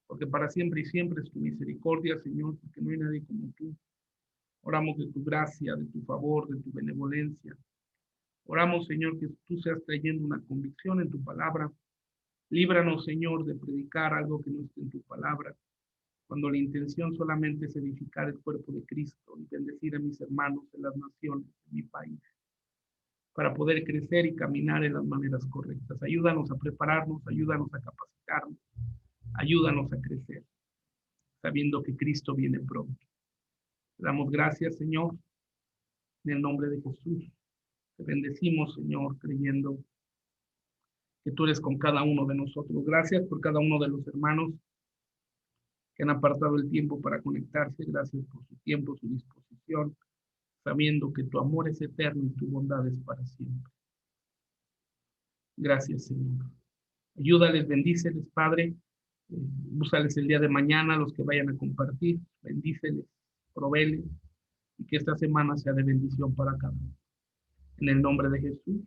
porque para siempre y siempre es tu misericordia, Señor, porque no hay nadie como tú. Oramos de tu gracia, de tu favor, de tu benevolencia. Oramos, Señor, que tú seas trayendo una convicción en tu palabra. Líbranos, Señor, de predicar algo que no esté en tu palabra, cuando la intención solamente es edificar el cuerpo de Cristo y bendecir a mis hermanos en las naciones de mi país, para poder crecer y caminar en las maneras correctas. Ayúdanos a prepararnos, ayúdanos a capacitarnos, ayúdanos a crecer, sabiendo que Cristo viene pronto. Te damos gracias, Señor, en el nombre de Jesús. Te bendecimos, Señor, creyendo que tú eres con cada uno de nosotros. Gracias por cada uno de los hermanos que han apartado el tiempo para conectarse. Gracias por su tiempo, su disposición, sabiendo que tu amor es eterno y tu bondad es para siempre. Gracias, Señor. Ayúdales, bendíceles, Padre. Úsales el día de mañana, los que vayan a compartir. Bendíceles, provéles, y que esta semana sea de bendición para cada uno. En el nombre de Jesús.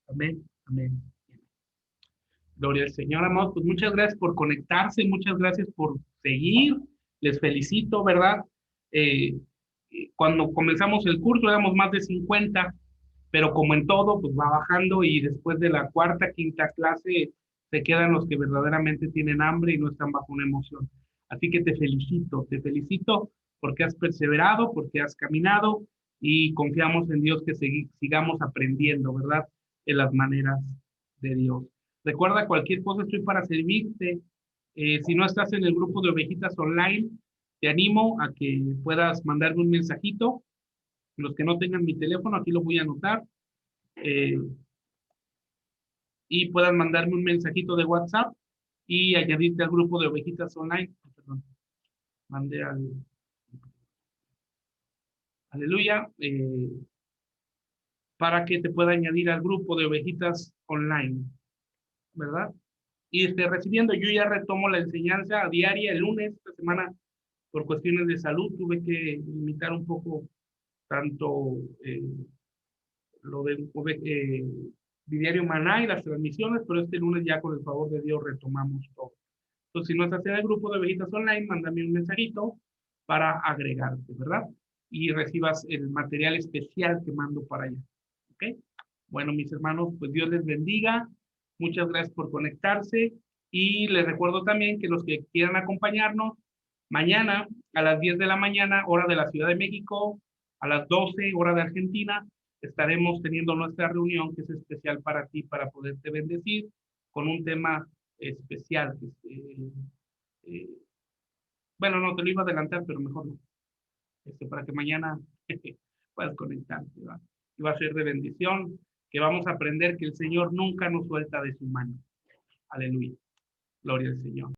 Amén, amén. Gloria al Señor, amados. Pues muchas gracias por conectarse, muchas gracias por seguir. les felicito, ¿verdad? Cuando comenzamos el curso éramos más de 50, pero como en todo, pues va bajando y después de la cuarta, quinta clase se quedan los que verdaderamente tienen hambre y no están bajo una emoción. Así que te felicito porque has perseverado, porque has caminado y confiamos en Dios que sigamos aprendiendo, ¿verdad? En las maneras de Dios. Recuerda, cualquier cosa estoy para servirte. Si no estás en el grupo de Ovejitas Online, te animo a que puedas mandarme un mensajito. Los que no tengan mi teléfono, aquí lo voy a anotar. Y puedan mandarme un mensajito de WhatsApp y añadirte al grupo de Ovejitas Online. Perdón, mandé al... Aleluya. Para que te pueda añadir al grupo de Ovejitas Online, ¿verdad? Y recibiendo, yo ya retomo la enseñanza diaria el lunes. Esta semana, por cuestiones de salud, tuve que limitar un poco tanto lo de Diario Maná y las transmisiones, pero este lunes ya con el favor de Dios retomamos todo. Entonces, si no estás en el grupo de Ovejitas Online, mándame un mensajito para agregarte, ¿verdad? Y recibas el material especial que mando para allá. ¿Ok? Bueno, mis hermanos, pues Dios les bendiga. Muchas gracias por conectarse. Y les recuerdo también que los que quieran acompañarnos, mañana a las 10 de la mañana, hora de la Ciudad de México, a las 12, hora de Argentina, estaremos teniendo nuestra reunión que es especial para ti, para poderte bendecir con un tema especial. Bueno, no te lo iba a adelantar, pero mejor no. Para que mañana puedas conectarte, ¿verdad? Y va a ser de bendición, que vamos a aprender que el Señor nunca nos suelta de su mano. Aleluya. Gloria al Señor.